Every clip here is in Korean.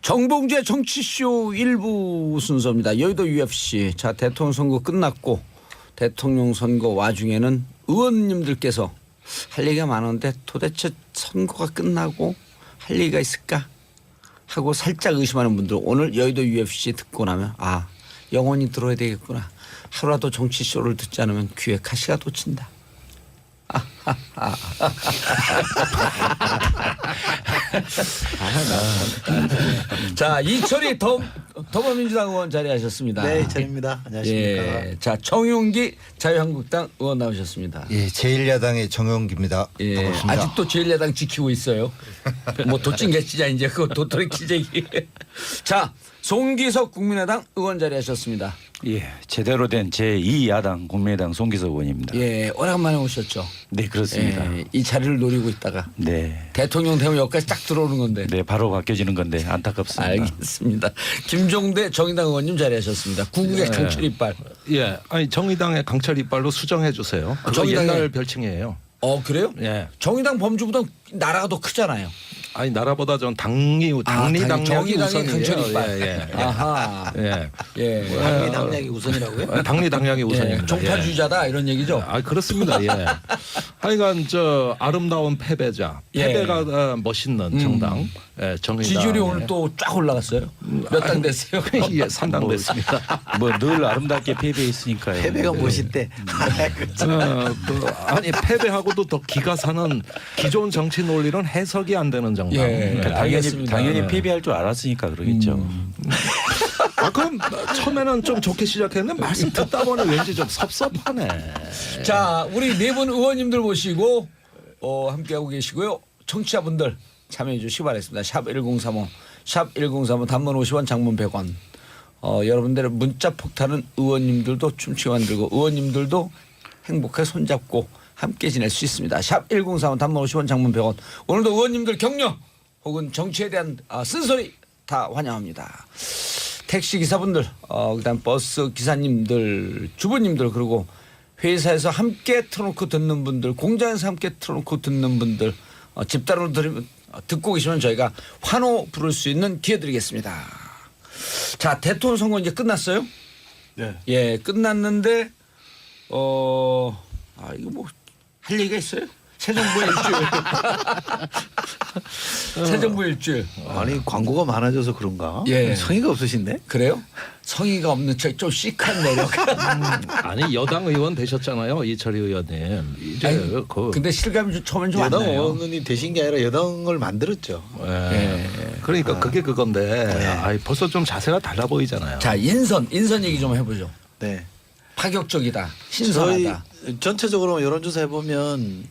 정봉주의 정치쇼 일부 순서입니다. 여의도 UFC. 자, 대통령 선거 끝났고 대통령 선거 와중에는 의원님들께서 할 얘기가 많은데 도대체 선거가 끝나고 할 얘기가 있을까 하고 살짝 의심하는 분들 오늘 여의도 UFC 듣고 나면 아 영원히 들어야 되겠구나. 하루라도 정치쇼를 듣지 않으면 귀에 가시가 돋친다. 자, 이철이 더불어민주당 의원 자리하셨습니다. 네, 이철입니다. 안녕하십니까. 예, 자, 정용기 자유한국당 의원 나오셨습니다. 예, 제1야당의 정용기입니다. 예, 반갑습니다. 아직도 제1야당 지키고 있어요. 뭐 도찐 개치자 이제 그거 도토리 키재기. 자, 송기석 국민의당 의원 자리하셨습니다. 예, 제대로 된 제2야당 국민의당 송기석 의원입니다. 예, 오래간만에 오셨죠. 네, 그렇습니다. 예, 이 자리를 노리고 있다가 네. 대통령 되면 여기까지 딱 들어오는 건데. 네, 바로 바뀌어지는 건데 안타깝습니다. 알겠습니다. 김종대 정의당 의원님 자리하셨습니다. 구국의 강철 이빨. 예, 아니 정의당의 강철 이빨로 수정해 주세요. 그거 정의당의- 옛날 별칭이에요. 그래요? 예, 정의당 범주보다 나라가 더 크잖아요. 아니 나라보다 전 당리 당력이 정의당의 우선이에요. 강철 이빨. 예, 예. 아하. 예. 예. 당리 당량이 우선이라고요? 당리 당력이 예. 우선입니다. 종파주의자다 이런 얘기죠. 아 그렇습니다. 예. 하여간 저 아름다운 패배자, 예. 패배가 멋있는 정당, 예, 정의당. 지지율이 오늘 또 쫙 올라갔어요. 몇 당 됐어요? 예, 3당 됐습니다. 뭐 늘 아름답게 패배했으니까요. 패배가 네. 멋있대. 아니 패배하고도 더 기가 사는 기존 정치 논리는 해석이 안 되는 정당. 예. 그러니까 알겠습니다. 당연히 패배할 줄 알았으니까 그러겠죠. 아 그럼 처음에는 좀 좋게 시작했는데 말씀 듣다 보니 왠지 좀 섭섭하네. 자, 우리 네 분 의원님들 모시고 함께하고 계시고요. 청취자분들 참여해 주시기 바라겠습니다. 샵 1035, 샵 1035 단문 50원 장문 100원. 여러분들의 문자 폭탄은 의원님들도 춤추게 만들고 의원님들도 행복하게 손잡고 함께 지낼 수 있습니다. 샵 1035 단문 50원 장문 100원. 오늘도 의원님들 격려 혹은 정치에 대한 쓴소리 다 환영합니다. 택시 기사분들, 그다음 버스 기사님들, 주부님들 그리고 회사에서 함께 틀어놓고 듣는 분들, 공장에서 함께 틀어놓고 듣는 분들, 집단으로 듣고 계시면 저희가 환호 부를 수 있는 기회 드리겠습니다. 자, 대통령 선거 이제 끝났어요? 네. 예, 끝났는데 이거 뭐 할 얘기가 있어요? 새 정부의 일주일. 새 정부의 일주일. 아니 광고가 많아져서 그런가? 예. 성의가 없으신데? 그래요? 성의가 없는 좀 시크한 매력. 아니 여당 의원 되셨잖아요, 이철희 의원님. 이제 아니, 그 근데 실감이 처음엔 좀 안 여당 나요. 의원이 되신 게 아니라 여당을 만들었죠. 예. 그러니까 그게 그건데 아이, 벌써 좀 자세가 달라 보이잖아요. 자, 인선 얘기 좀 해보죠. 네. 파격적이다. 저희 신선하다. 전체적으로 여론조사 해보면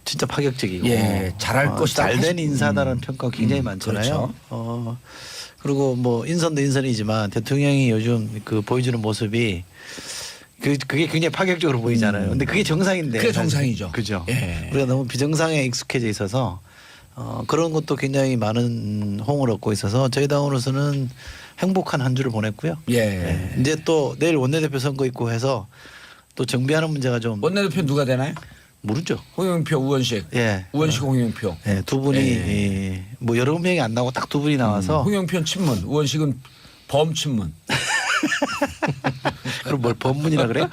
진짜 파격적이고 예, 잘할 것이다. 잘된 인사다라는 평가가 굉장히 많잖아요. 그렇죠. 그리고 뭐 인선도 인선이지만 대통령이 요즘 그 보여주는 모습이 그게 굉장히 파격적으로 보이잖아요. 근데 그게 정상인데. 그게 사실. 정상이죠. 그죠. 예. 우리가 너무 비정상에 익숙해져 있어서 그런 것도 굉장히 많은 호응을 얻고 있어서 저희 당으로서는 행복한 한 주를 보냈고요. 예. 이제 또 내일 원내대표 선거 있고 해서 또 정비하는 문제가 좀 원내대표 누가 되나요? 모르죠. 홍영표, 우원식. 예. 우원식, 홍영표. 예, 두 분이 뭐 여러 명이 안 나오고 딱 두 분이 나와서 홍영표는 친문, 우원식은 범친문. 그럼 뭘 법문이라 그래?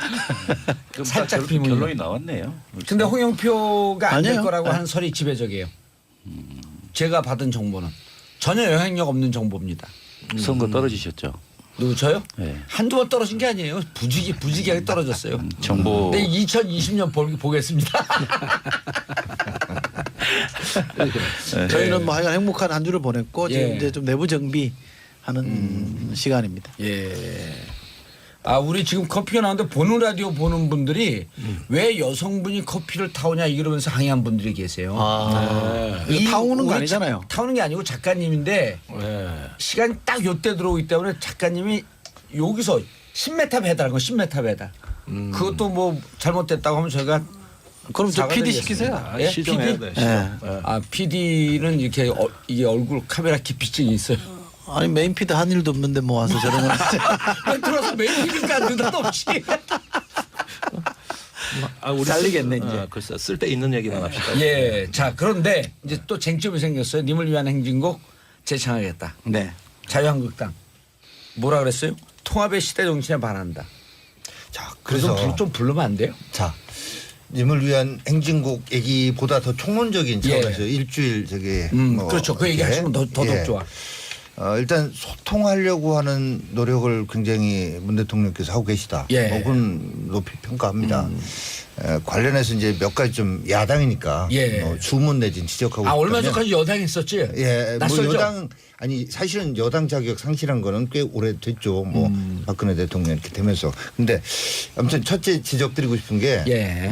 살짝 비문이요. 결론이 나왔네요. 근데 홍영표가 안 될 아니에요. 거라고 네. 하는 설이 지배적이에요. 제가 받은 정보는 전혀 영향력 없는 정보입니다. 선거 떨어지셨죠. 누구 저요? 네. 한두 번 떨어진 게 아니에요. 부지기하게 떨어졌어요. 정보 네, 2020년 보겠습니다. 저희는 뭐 하여간 행복한 한 주를 보냈고 지금 예. 이제 좀 내부 정비하는 시간입니다. 예. 우리 지금 커피가 나오는데 보는 라디오 보는 분들이 왜 여성분이 커피를 타오냐 이러면서 항의한 분들이 계세요. 이거 타오는 거 우리 아니잖아요. 타오는 게 아니고 작가님인데 시간이 딱 요때 들어오기 때문에 작가님이 여기서 10m 배달한 거 10m 배달. 그것도 뭐 잘못됐다고 하면 저희가 그럼 저 PD 사과드리겠습니다. 시키세요. 예? 시정해야 PD? 돼. 예. PD는 이렇게 이게 얼굴 카메라 기피증이 있어요. 아니 메인 피드 한 일도 없는데 뭐 와서 저런 걸 왜 들어서 메인 PD니까 느닷없이. 우리 잘리겠네, 이제. 글쎄 쓸데 있는 얘기만 합시다. 예. 자, 그런데 이제 또 쟁점이 생겼어요. 님을 위한 행진곡 재창하겠다. 네. 자유한국당 뭐라 그랬어요? 통합의 시대 정신에 반한다. 자, 그래서 그래서 좀 부르면 안 돼요? 자, 님을 위한 행진곡 얘기보다 더 총론적인 예. 차원에서 일주일 저기 그렇죠. 그 얘기 하시면 더 좋아. 일단 소통하려고 하는 노력을 굉장히 문 대통령께서 하고 계시다. 예. 혹은 높이 평가합니다. 관련해서 이제 몇 가지 좀 야당이니까 예. 주문 내진 지적하고 얼마 싶다면 전까지 여당 있었지? 예, 뭐 낯설죠? 여당 아니 사실은 여당 자격 상실한 거는 꽤 오래됐죠. 뭐 박근혜 대통령 이렇게 되면서. 근데 아무튼 첫째 지적드리고 싶은 게 예.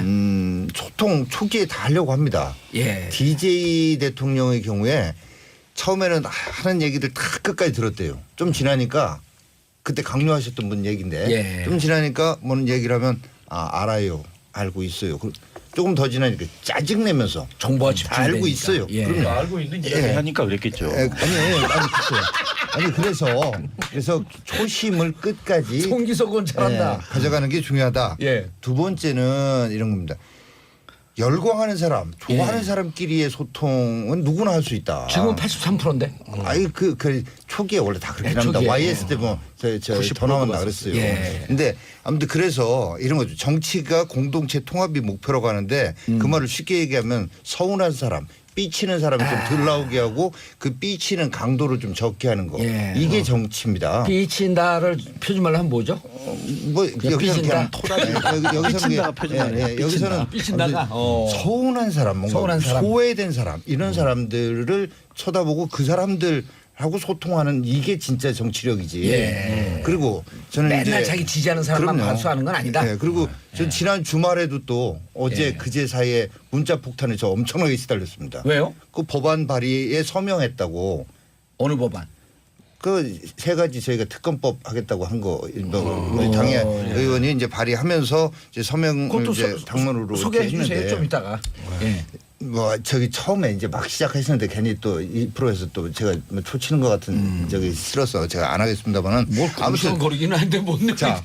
소통 초기에 다 하려고 합니다. 예. DJ 대통령의 경우에 처음에는 하는 얘기들 다 끝까지 들었대요. 좀 지나니까 그때 강요하셨던 분 얘기인데 예. 좀 지나니까 뭐는 얘기를 하면 알아요. 알고 있어요. 조금 더 지나니까 짜증내면서 정보가 다 집중되니까. 알고 있어요. 예. 그럼요. 알고 있는 이야기 하니까 그랬겠죠. 아니 그래서 초심을 끝까지 송기석은 잘한다. 가져가는 게 중요하다. 예. 두 번째는 이런 겁니다. 열광하는 사람, 좋아하는 예. 사람끼리의 소통은 누구나 할 수 있다. 지금은 83%인데. 아니 그 초기에 원래 다 그렇게 네, 합니다. 초기에. YS 때 뭐 전화만 나그랬어요. 예. 근데 아무튼 그래서 이런 거죠. 정치가 공동체 통합이 목표라고 하는데 그 말을 쉽게 얘기하면 서운한 사람, 삐치는 사람 좀 덜 나오게 하고 그 삐치는 강도를 좀 적게 하는 거. 예. 이게 정치입니다. 삐친다를 표준말로 하면 뭐죠? 뭐 여기서 삐진다. 그냥 여기서는 삐친다가 표준말이에요. 여기서는 삐친다가 서운한 사람, 뭔가 서운한 사람. 소외된 사람 이런 사람들을 쳐다보고 그 사람들하고 소통하는 이게 진짜 정치력이지. 예. 그리고 저는 맨날 이제 자기 지지하는 사람만 그럼요. 반수하는 건 아니다. 예, 그리고 전 지난 주말에도 또 어제 예. 그제 사이에 문자 폭탄에 저 엄청나게 시달렸습니다. 왜요? 그 법안 발의에 서명했다고. 어느 법안? 그 세 가지 저희가 특검법 하겠다고 한 거 우리 어. 당의 의원이 이제 발의하면서 이제 서명을 그것도 이제 당론으로 소개해 이렇게 주세요. 했는데 좀 이따가. 예. 뭐 저기 처음에 이제 막 시작하시는데 괜히 또 이 프로에서 또 제가 뭐 초치는 것 같은 저기 싫어서 제가 안 하겠습니다만은 뭘 아무튼 거리기는 한데 못 내. 자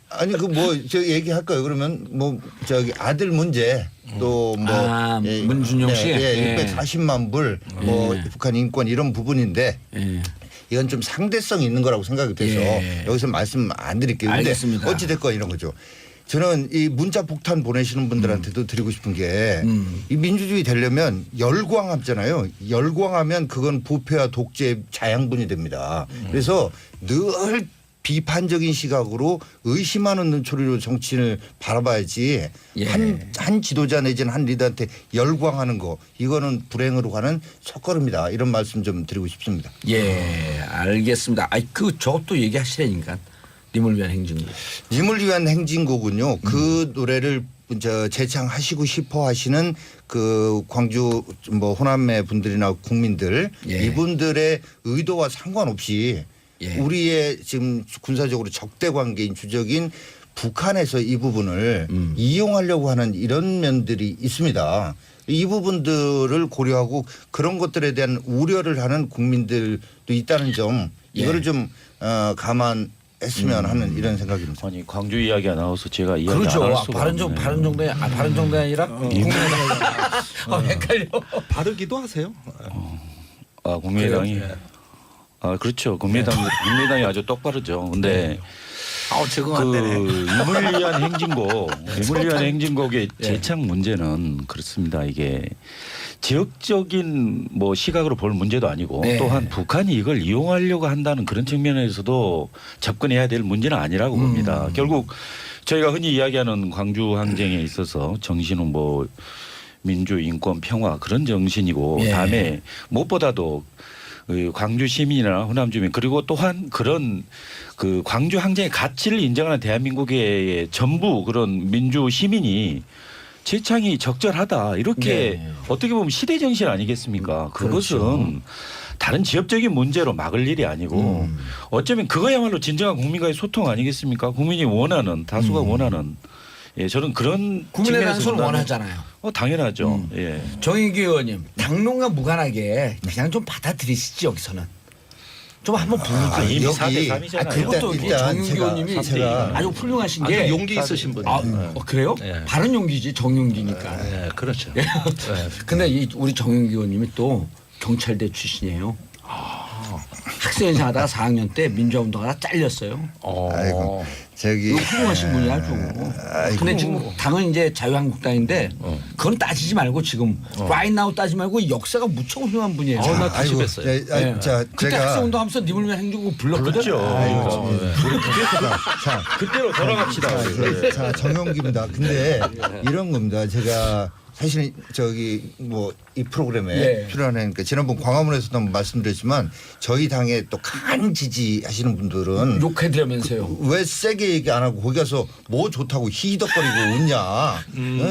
아니 그 뭐 저 얘기할까요? 그러면 뭐 저기 아들 문제 또 뭐 아, 문준용 씨? 예. 640만 불 뭐 북한 인권 이런 부분인데 예. 이건 좀 상대성이 있는 거라고 생각이 돼서 예. 여기서 말씀 안 드릴게요. 근데 알겠습니다. 어찌됐건 이런 거죠. 저는 이 문자 폭탄 보내시는 분들한테도 드리고 싶은 게 이 민주주의 되려면 열광하잖아요. 열광하면 그건 부패와 독재의 자양분이 됩니다. 그래서 늘 비판적인 시각으로 의심하는 눈초리로 정치인을 바라봐야지 예. 한 지도자 내지는 한 리더한테 열광하는 거 이거는 불행으로 가는 첫걸음이다. 이런 말씀 좀 드리고 싶습니다. 예, 알겠습니다. 아이 그 저것도 얘기하시라니까. 님을 위한 행진곡. 님을 위한 행진곡은요. 그 노래를 재창하시고 싶어 하시는 그 광주 뭐 호남의 분들이나 국민들 예. 이분들의 의도와 상관없이 예. 우리의 지금 군사적으로 적대 관계인 주적인 북한에서 이 부분을 이용하려고 하는 이런 면들이 있습니다. 이 부분들을 고려하고 그런 것들에 대한 우려를 하는 국민들도 있다는 점 이거를 좀 감안했으면 하는 이런 생각입니다. 아니 광주 이야기가 나와서 제가 이야기 그렇죠. 안 할 수가 없네요. 바른정당이 아니라 국민의당. 헷갈려. 바르기도 하세요. 아 국민의당이 그래요? 아 그렇죠. 국민의당이 아주 똑바르죠. 근데 적응 그 안 되네. 임을 위한 행진곡, 임을 위한 행진곡의 재창 문제는 그렇습니다. 이게 지역적인 뭐 시각으로 볼 문제도 아니고 네. 또한 북한이 이걸 이용하려고 한다는 그런 측면에서도 접근해야 될 문제는 아니라고 봅니다. 결국 저희가 흔히 이야기하는 광주 항쟁에 있어서 정신은 뭐 민주, 인권, 평화 그런 정신이고 예. 다음에 무엇보다도 그 광주 시민이나 호남 주민 그리고 또한 그런 그 광주 항쟁의 가치를 인정하는 대한민국의 전부 그런 민주 시민이 재창이 적절하다 이렇게 네. 어떻게 보면 시대 정신 아니겠습니까? 그것은 그렇죠. 다른 지역적인 문제로 막을 일이 아니고 어쩌면 그거야말로 진정한 국민과의 소통 아니겠습니까? 국민이 원하는 다수가 원하는 예 저는 그런 국민의당 손 측면에서 원하잖아요. 당연하죠. 예. 정인기 의원님 당론과 무관하게 그냥 좀 받아들이시지 여기서는. 좀 한번 부르죠. 이미 여기- 4대 3이잖아요. 그것도 일단 정윤기 제가- 의원님이 제가 아주 훌륭하신 아주 게 용기 있으신 분이에요. 그래요? 네. 바른 용기지 정용기니까. 네, 그렇죠. 근데 우리 정윤기 의원님이 또 경찰대 출신이에요. 학생회장 하다가 4학년 때 민주화운동하다 잘렸어요. 아이고 저기 이거 훌륭하신 분이 아주. 아이고. 근데 지금 당은 이제 자유한국당인데 그건 따지지 말고 지금 right now 따지지 말고 역사가 무척 훌륭한 분이에요. 나 다시 아이고, 뵀어요. 네. 자, 그때 제가 학생운동하면서 니물면 행진곡 불렀거든. 그렇죠. 자, 그때로 돌아갑시다. 자, 정용기입니다. 근데 이런 겁니다. 제가 사실 저기 뭐 이 프로그램에 예. 출연하니까 지난번 광화문에서도 한번 말씀드렸지만 저희 당에 또 간 지지하시는 분들은 욕해드리면서요. 왜 세게 얘기 안 하고 거기 가서 뭐 좋다고 히덕거리고 웃냐.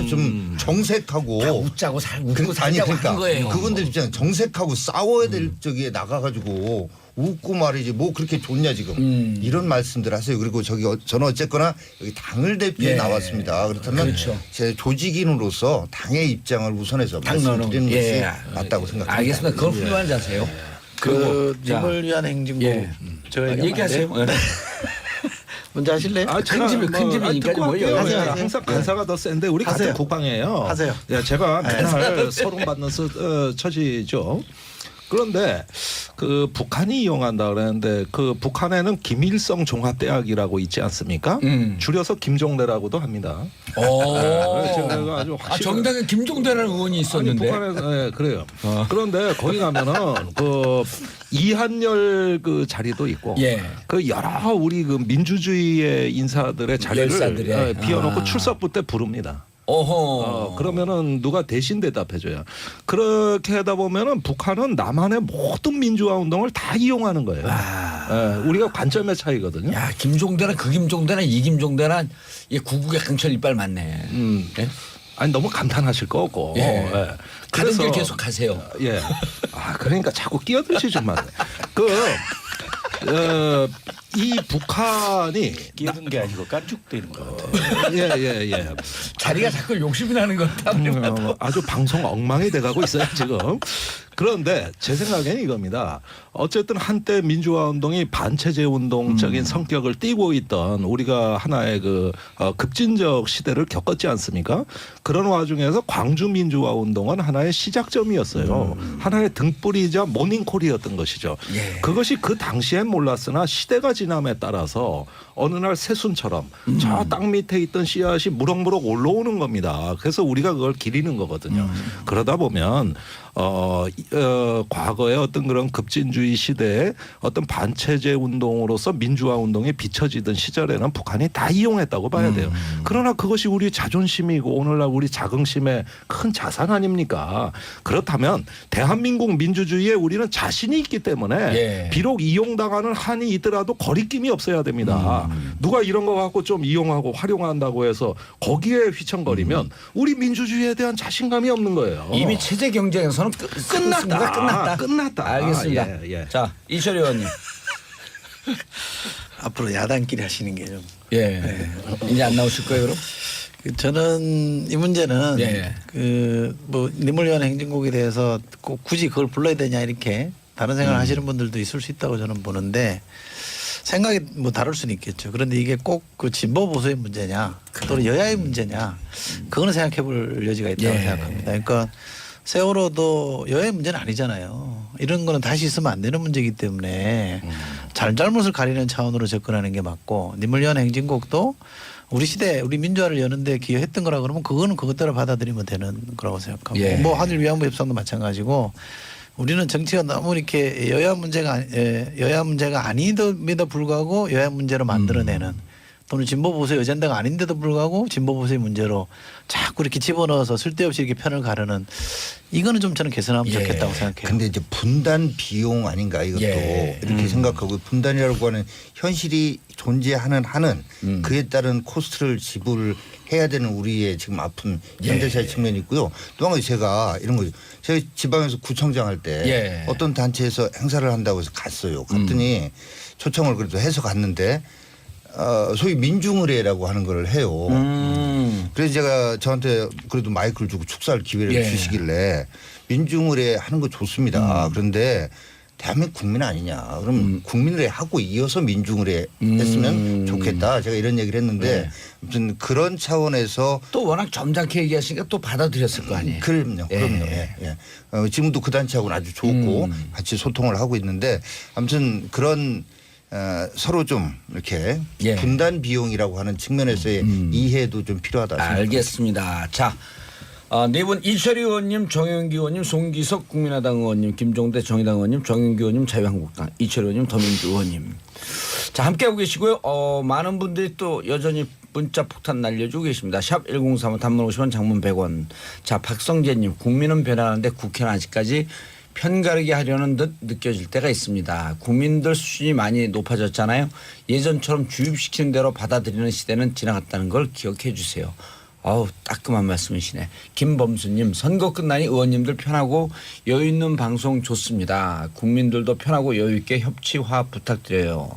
좀 정색하고 다 웃자고 웃고 아니 살자고 한 그러니까 거예요. 그분들 입장에 정색하고 싸워야 될 적에 나가가지고 웃고 말이지 뭐 그렇게 좋냐 지금 이런 말씀들 하세요. 그리고 저기 저는 어쨌거나 여기 당을 대표해 예. 나왔습니다. 그렇다면 그렇죠. 제 조직인으로서 당의 입장을 우선해서 말씀드리는 것이 예. 맞다고 생각합니다. 알겠습니다. 그건 훌륭한 자세요. 그 자, 님을 위한 행진곡 예. 저희가 얘기하세요. 먼저 하실래요? 큰 집이 큰 집이니까 듣고 뭐 할게요. 하세요, 예, 하세요. 항상 간사가 더 센데 우리 하세요. 같은 국방이에요. 하세요. 예, 제가 맨날 서론받는 처지죠. 그런데 그 북한이 이용한다 그랬는데 그 북한에는 김일성 종합대학이라고 있지 않습니까? 줄여서 김종대라고도 합니다. 제가 아주 확실히 정당에 김종대라는 의원이 있었는데. 아니, 북한에서 그래요. 그런데 거기 가면은 그 이한열 그 자리도 있고 예. 그 여러 우리 그 민주주의의 인사들의 자리를 열사들의. 비워놓고 출석부 때 부릅니다. 어허. 그러면은 누가 대신 대답해줘요. 그렇게 하다 보면은 북한은 남한의 모든 민주화 운동을 다 이용하는 거예요. 우리가 관점의 차이거든요. 야 김종대는 그 김종대나 이 김종대나 이 구국의 강철 이빨 맞네. 예? 아니 너무 감탄하실 거고. 예. 가는 길 그래서 계속 가세요. 예. 아 그러니까 자꾸 끼어들지 좀 마세요. 이 북한이 끼는 게 아니고 깐죽대는 것 같아요. 예. 자리가 자꾸 욕심이 나는 것 같다. 아주 방송 엉망이 돼가고 있어요 지금. 그런데 제 생각에는 이겁니다. 어쨌든 한때 민주화 운동이 반체제 운동적인 성격을 띠고 있던 우리가 하나의 그 급진적 시대를 겪었지 않습니까? 그런 와중에서 광주 민주화 운동은 하나의 시작점이었어요. 하나의 등불이자 모닝콜이었던 것이죠. 예. 그것이 그 당시엔 몰랐으나 시대가 지남에 따라서 어느 날 새순처럼 저 땅 밑에 있던 씨앗이 무럭무럭 올라오는 겁니다. 그래서 우리가 그걸 기리는 거거든요. 그러다 보면 과거의 어떤 그런 급진주의 시대에 어떤 반체제 운동으로서 민주화 운동이 비춰지던 시절에는 북한이 다 이용했다고 봐야 돼요. 그러나 그것이 우리 자존심이고 오늘날 우리 자긍심의 큰 자산 아닙니까? 그렇다면 대한민국 민주주의에 우리는 자신이 있기 때문에 예. 비록 이용당하는 한이 있더라도 거리낌이 없어야 됩니다. 누가 이런 거 갖고 좀 이용하고 활용한다고 해서 거기에 휘청거리면 우리 민주주의에 대한 자신감이 없는 거예요. 이미 체제 경쟁에서는 끝났다. 끝났다. 알겠습니다. 예. 자 이철희 의원님. 앞으로 야당끼리 하시는 게 좀. 예. 이제 안 나오실 거예요 그럼? 저는 이 문제는 예. 그뭐 님을 위한 행진곡에 대해서 꼭 굳이 그걸 불러야 되냐 이렇게 다른 생각을 하시는 분들도 있을 수 있다고 저는 보는데 생각이 뭐 다를 수는 있겠죠. 그런데 이게 꼭 그 진보 보수의 문제냐 또는 여야의 문제냐 그거는 생각해 볼 여지가 있다고 예. 생각합니다. 그러니까 세월호도 여야의 문제는 아니잖아요. 이런 거는 다시 있으면 안 되는 문제이기 때문에 잘잘못을 가리는 차원으로 접근하는 게 맞고 님을 위한 행진곡도 우리 시대 우리 민주화를 여는데 기여했던 거라 그러면 그거는 그것대로 받아들이면 되는 거라고 생각하고 예. 뭐 한일 위안부 협상도 마찬가지고 우리는 정치가 너무 이렇게 여야 문제가 아님에도 불구하고 여야 문제로 만들어내는 또는 진보 보수의 어젠다가 아닌데도 불구하고 진보 보수의 문제로 자꾸 이렇게 집어넣어서 쓸데없이 이렇게 편을 가르는 이거는 좀 저는 개선하면 예. 좋겠다고 생각해요. 근데 이제 분단 비용 아닌가 이것도 예. 이렇게 생각하고 분단이라고 하는 현실이 존재하는 한은 그에 따른 코스트를 지불해야 되는 우리의 지금 아픈 현대사의 측면이 있고요. 또 한 가지 제가 이런 거죠. 제가 지방에서 구청장 할 때 예. 어떤 단체에서 행사를 한다고 해서 갔어요. 갔더니 초청을 그래도 해서 갔는데 소위 민중의례라고 하는 걸 해요. 그래서 제가 저한테 그래도 마이크를 주고 축사할 기회를 예. 주시길래 민중의례 하는 거 좋습니다. 그런데 대한민국 국민 아니냐. 그럼 국민을 하고 이어서 민중을 했으면 좋겠다. 제가 이런 얘기를 했는데 네. 아무튼 그런 차원에서 또 워낙 점잖게 얘기하시니까 또 받아들였을 거 아니에요. 그럼요. 예. 지금도 그 단체하고는 아주 좋고 같이 소통을 하고 있는데 아무튼 그런 서로 좀 이렇게 예. 분단 비용이라고 하는 측면에서의 이해도 좀 필요하다 생각합니다. 알겠습니다. 자, 네 분 이철희 의원님, 정영기 의원님, 송기석 국민의당 의원님, 김종대 정의당 의원님, 정영기 의원님 자유한국당, 이철희 의원님, 더민주 의원님. 자, 함께하고 계시고요. 많은 분들이 또 여전히 문자 폭탄 날려주고 계십니다. 샵 1035 단문 50원 장문 100원. 자, 박성재님 국민은 변하는데 국회는 아직까지 편가르기 하려는 듯 느껴질 때가 있습니다. 국민들 수준이 많이 높아졌잖아요. 예전처럼 주입시키는 대로 받아들이는 시대는 지나갔다는 걸 기억해 주세요. 아우 따끔한 말씀이시네. 김범수님 선거 끝나니 의원님들 편하고 여유 있는 방송 좋습니다. 국민들도 편하고 여유 있게 협치화 부탁드려요.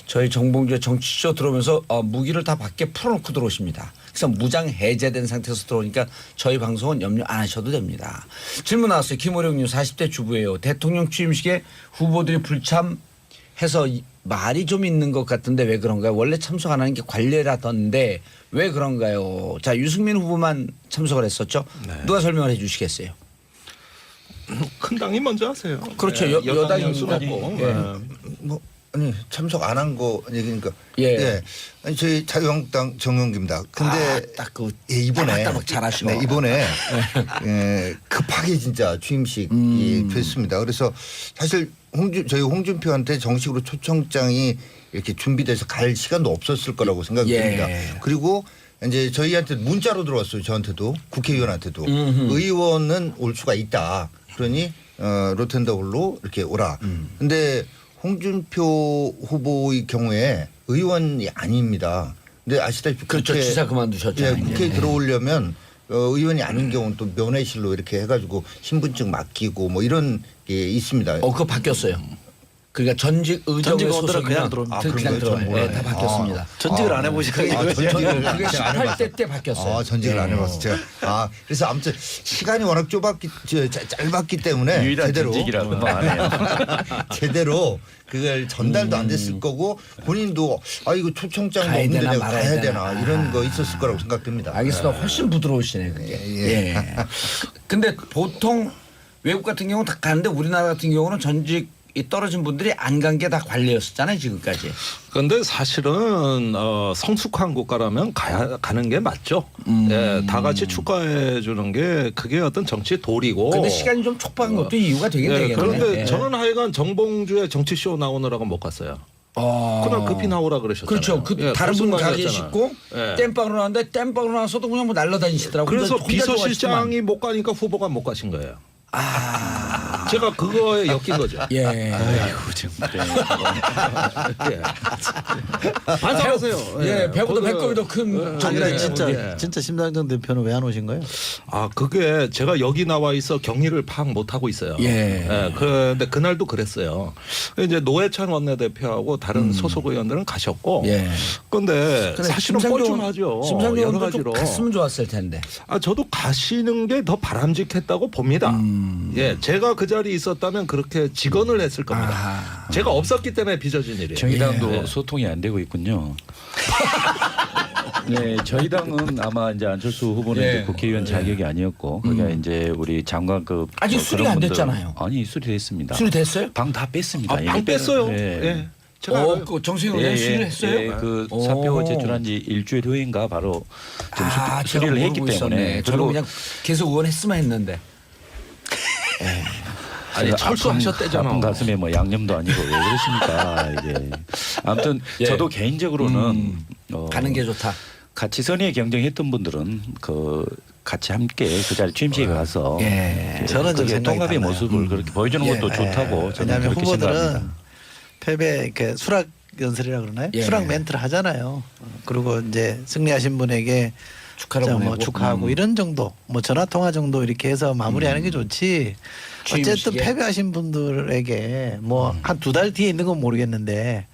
저희 정봉주의 정치쇼 들어오면서 무기를 다 밖에 풀어놓고 들어오십니다. 그래서 무장 해제된 상태에서 들어오니까 저희 방송은 염려 안 하셔도 됩니다. 질문 나왔어요. 김호령님 40대 주부예요. 대통령 취임식에 후보들이 불참해서 말이 좀 있는 것 같은데 왜 그런가요? 원래 참석 안 하는 게 관례라던데 왜 그런가요? 자, 유승민 후보만 참석을 했었죠. 누가 설명을 해 주시겠어요? 큰 당이 먼저 하세요. 그렇죠. 네, 여당이 여당이 수놓고. 예. 뭐 아니 참석 안 한 거 얘기니까 예. 아니 저희 자유한국당 정용기입니다. 근데 딱그 이번에 잘하시고 네, 이번에 급하게 진짜 취임식이 됐습니다. 그래서 사실 저희 홍준표한테 정식으로 초청장이 이렇게 준비돼서 갈 시간도 없었을 거라고 생각이 예. 듭니다. 그리고 이제 저희한테 문자로 들어왔어요. 저한테도 국회의원한테도 의원은 올 수가 있다. 그러니 로텐더홀로 이렇게 오라. 근데 홍준표 후보의 경우에 의원이 아닙니다. 근데 아시다시피 그렇죠. 국회, 지사 그만두셨잖아요. 예, 국회에 예. 들어오려면 의원이 아닌 경우는 또 면회실로 이렇게 해가지고 신분증 맡기고 뭐 이런 게 있습니다. 그거 바뀌었어요. 그러니까 전직 의정의 의원들은 소속이면 그냥 들어옵니다. 그냥 들어와요. 그래요? 네, 다 바뀌었습니다. 전직을 안 해보시니까 전직을 그게 제가 안 18대 해봤어요. 때 바뀌었어요. 전직을 안 해봤어요. 제가 그래서 아무튼 시간이 워낙 짧았기 때문에 유일한 제대로 전직이라고 말해요. 제대로 그걸 전달도 안 됐을 거고 본인도 이거 초청장도 가야 없는데 되나 내가 말아야 가야 되나. 되나 이런 거 있었을 거라고 생각됩니다. 알겠습니다. 훨씬 부드러우시네 그게. 예. 근데 보통 외국 같은 경우 다 가는데 우리나라 같은 경우는 전직 이 떨어진 분들이 안 간 게 다 관례였었잖아요 지금까지. 그런데 사실은 성숙한 국가라면 가는 게 맞죠. 예, 다 같이 축하해 주는 게 그게 어떤 정치 도리고. 근데 시간이 좀 촉박한 것도 이유가 되긴 예, 되겠네요. 그런데 예. 저는 하여간 정봉주의 정치쇼 나오느라고 못 갔어요. 그날 급히 나오라 그러셨잖아요. 그렇죠. 예, 다른 분 가 순간이었잖아. 계시고 예. 땜빵으로 나왔는데 땜빵으로 나와서도 그냥 뭐 날라다니시더라고요. 그래서 근데 혼자 비서실장이 못 가니까 후보가 못 가신 거예요. 제가 그거에 엮인 거죠. 예. 아이고 정말. 예. 반성하세요. 예, 배보다 거기에- 배꼽이 더 큰. 아니라 예, 진짜 심상정 대표는 왜 안 오신 거예요? 그게 제가 여기 나와 있어 경리를 파악 못 하고 있어요. 예. 그런데 그날도 그랬어요. 이제 노회찬 원내대표하고 다른 소속 의원들은 가셨고. 예. 근데 사실은 뻘쭘하죠. 심상정 여러 의원도 좀 가지로. 갔으면 좋았을 텐데. 저도 가시는 게 더 바람직했다고 봅니다. 예, 제가 그 자리에 있었다면 그렇게 직언을 했을 겁니다. 제가 없었기 때문에 빚어진 일이에요. 저희 당도 예. 소통이 안 되고 있군요. 네, 저희 당은 아마 이제 안철수 후보는 예. 이제 국회의원 자격이 아니었고, 그게 이제 우리 장관급 아직 뭐 수리가 안 그런 분들- 됐잖아요. 아니 수리됐습니다. 수리 됐어요? 방 다 뺐습니다. 방 이미 뺐어요. 예. 예. 제가 알아요. 그 정승희 의원 수리를 했어요? 예, 그 사표 제출한 지 일주일 후인가 바로 좀 수리를 했기 때문에. 저는 그냥 계속 의원했으면 했는데. 아니 철수하셨대잖아. 아픈 가슴에 뭐 양념도 아니고 왜 그러십니까 이게. 아무튼 예. 저도 개인적으로는 가는 게 좋다. 같이 선의에 경쟁했던 분들은 같이 함께 그 자리 취임식에 가서 예. 저는 좀 그게 생각이 통합의 달라요. 모습을 그렇게 보여주는 것도 좋다고 저는 왜냐하면 그렇게 후보들은 생각합니다. 패배 이렇게 수락 연설이라 그러나요? 예. 수락 멘트를 하잖아요. 그리고 이제 승리하신 분에게 축하를 자, 보내고. 뭐 축하하고 이런 정도, 뭐 전화 통화 정도 이렇게 해서 마무리하는 게 좋지. 어쨌든 취임식에. 패배하신 분들에게 뭐 한 2달 뒤에 있는 건 모르겠는데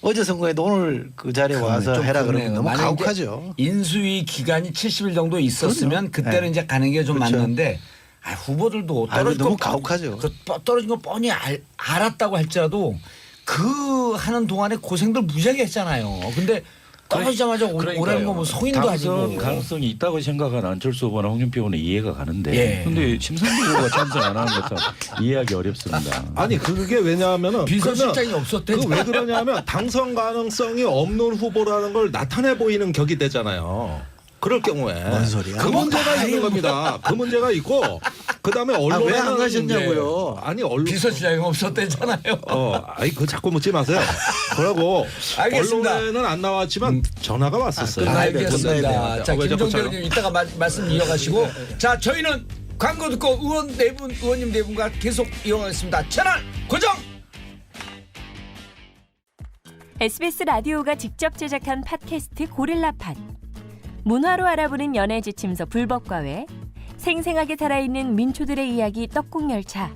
어제 선거에도 오늘 그 자리에 와서 좀 해라 그러네요. 그러면 너무 만약에 가혹하죠. 인수위 기간이 70일 정도 있었으면 그럼요. 그때는 네. 이제 가는 게 좀 그렇죠. 맞는데 후보들도 아, 떨어진 너무 거 가혹하죠. 떨어진 거 뻔히 알았다고 할지라도 그 하는 동안에 고생들 무지하게 했잖아요. 근데 떨어지자마자 오라는 거 뭐 성인도 당선 아니고. 가능성이 있다고 생각하는 안철수 후보나 홍준표 후보는 이해가 가는데 예. 근데 심상정 후보가 참석 안 하는 것은 이해하기 어렵습니다. 아니 그게 왜냐하면은 비서실장이 없었대. 그왜 그러냐면 당선 가능성이 없는 후보라는 걸 나타내 보이는 격이 되잖아요. 그럴 경우에 뭔 소리야? 그 문제가 있는 겁니다. 그 문제가 있고 그다음에 언론에는 왜 안 가셨냐고요? 아니 언론 비서실장이 없었대잖아요. 아니 그 자꾸 묻지 마세요. 그러고 알겠습니다. 언론에는 안 나왔지만 전화가 왔었어요. 끝나야 돼, 끝나야 알겠습니다. 돼. 자, 왜 자꾸 김종대 의원님 이따가 말씀 이어가시고 자, 저희는 광고 듣고 의원님 네 분과 계속 이어가겠습니다. 채널 고정. SBS 라디오가 직접 제작한 팟캐스트 고릴라팟. 문화로 알아보는 연애 지침서 불법과외, 생생하게 살아있는 민초들의 이야기 떡국열차,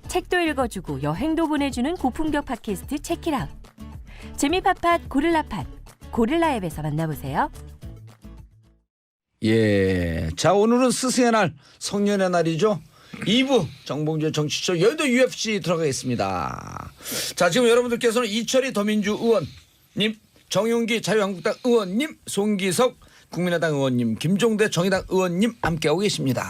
책도 읽어주고 여행도 보내주는 고품격 팟캐스트 체키라웃. 재미팟팟 고릴라팟, 고릴라 앱에서 만나보세요. 예. 자, 오늘은 스승의 날, 성년의 날이죠. 2부 정봉주의 정치쇼 여의도 UFC 들어가겠습니다. 자, 지금 여러분들께서는 이철희 더민주 의원님, 정용기 자유한국당 의원님, 송기석 국민의당 의원님, 김종대 정의당 의원님 함께하고 계십니다.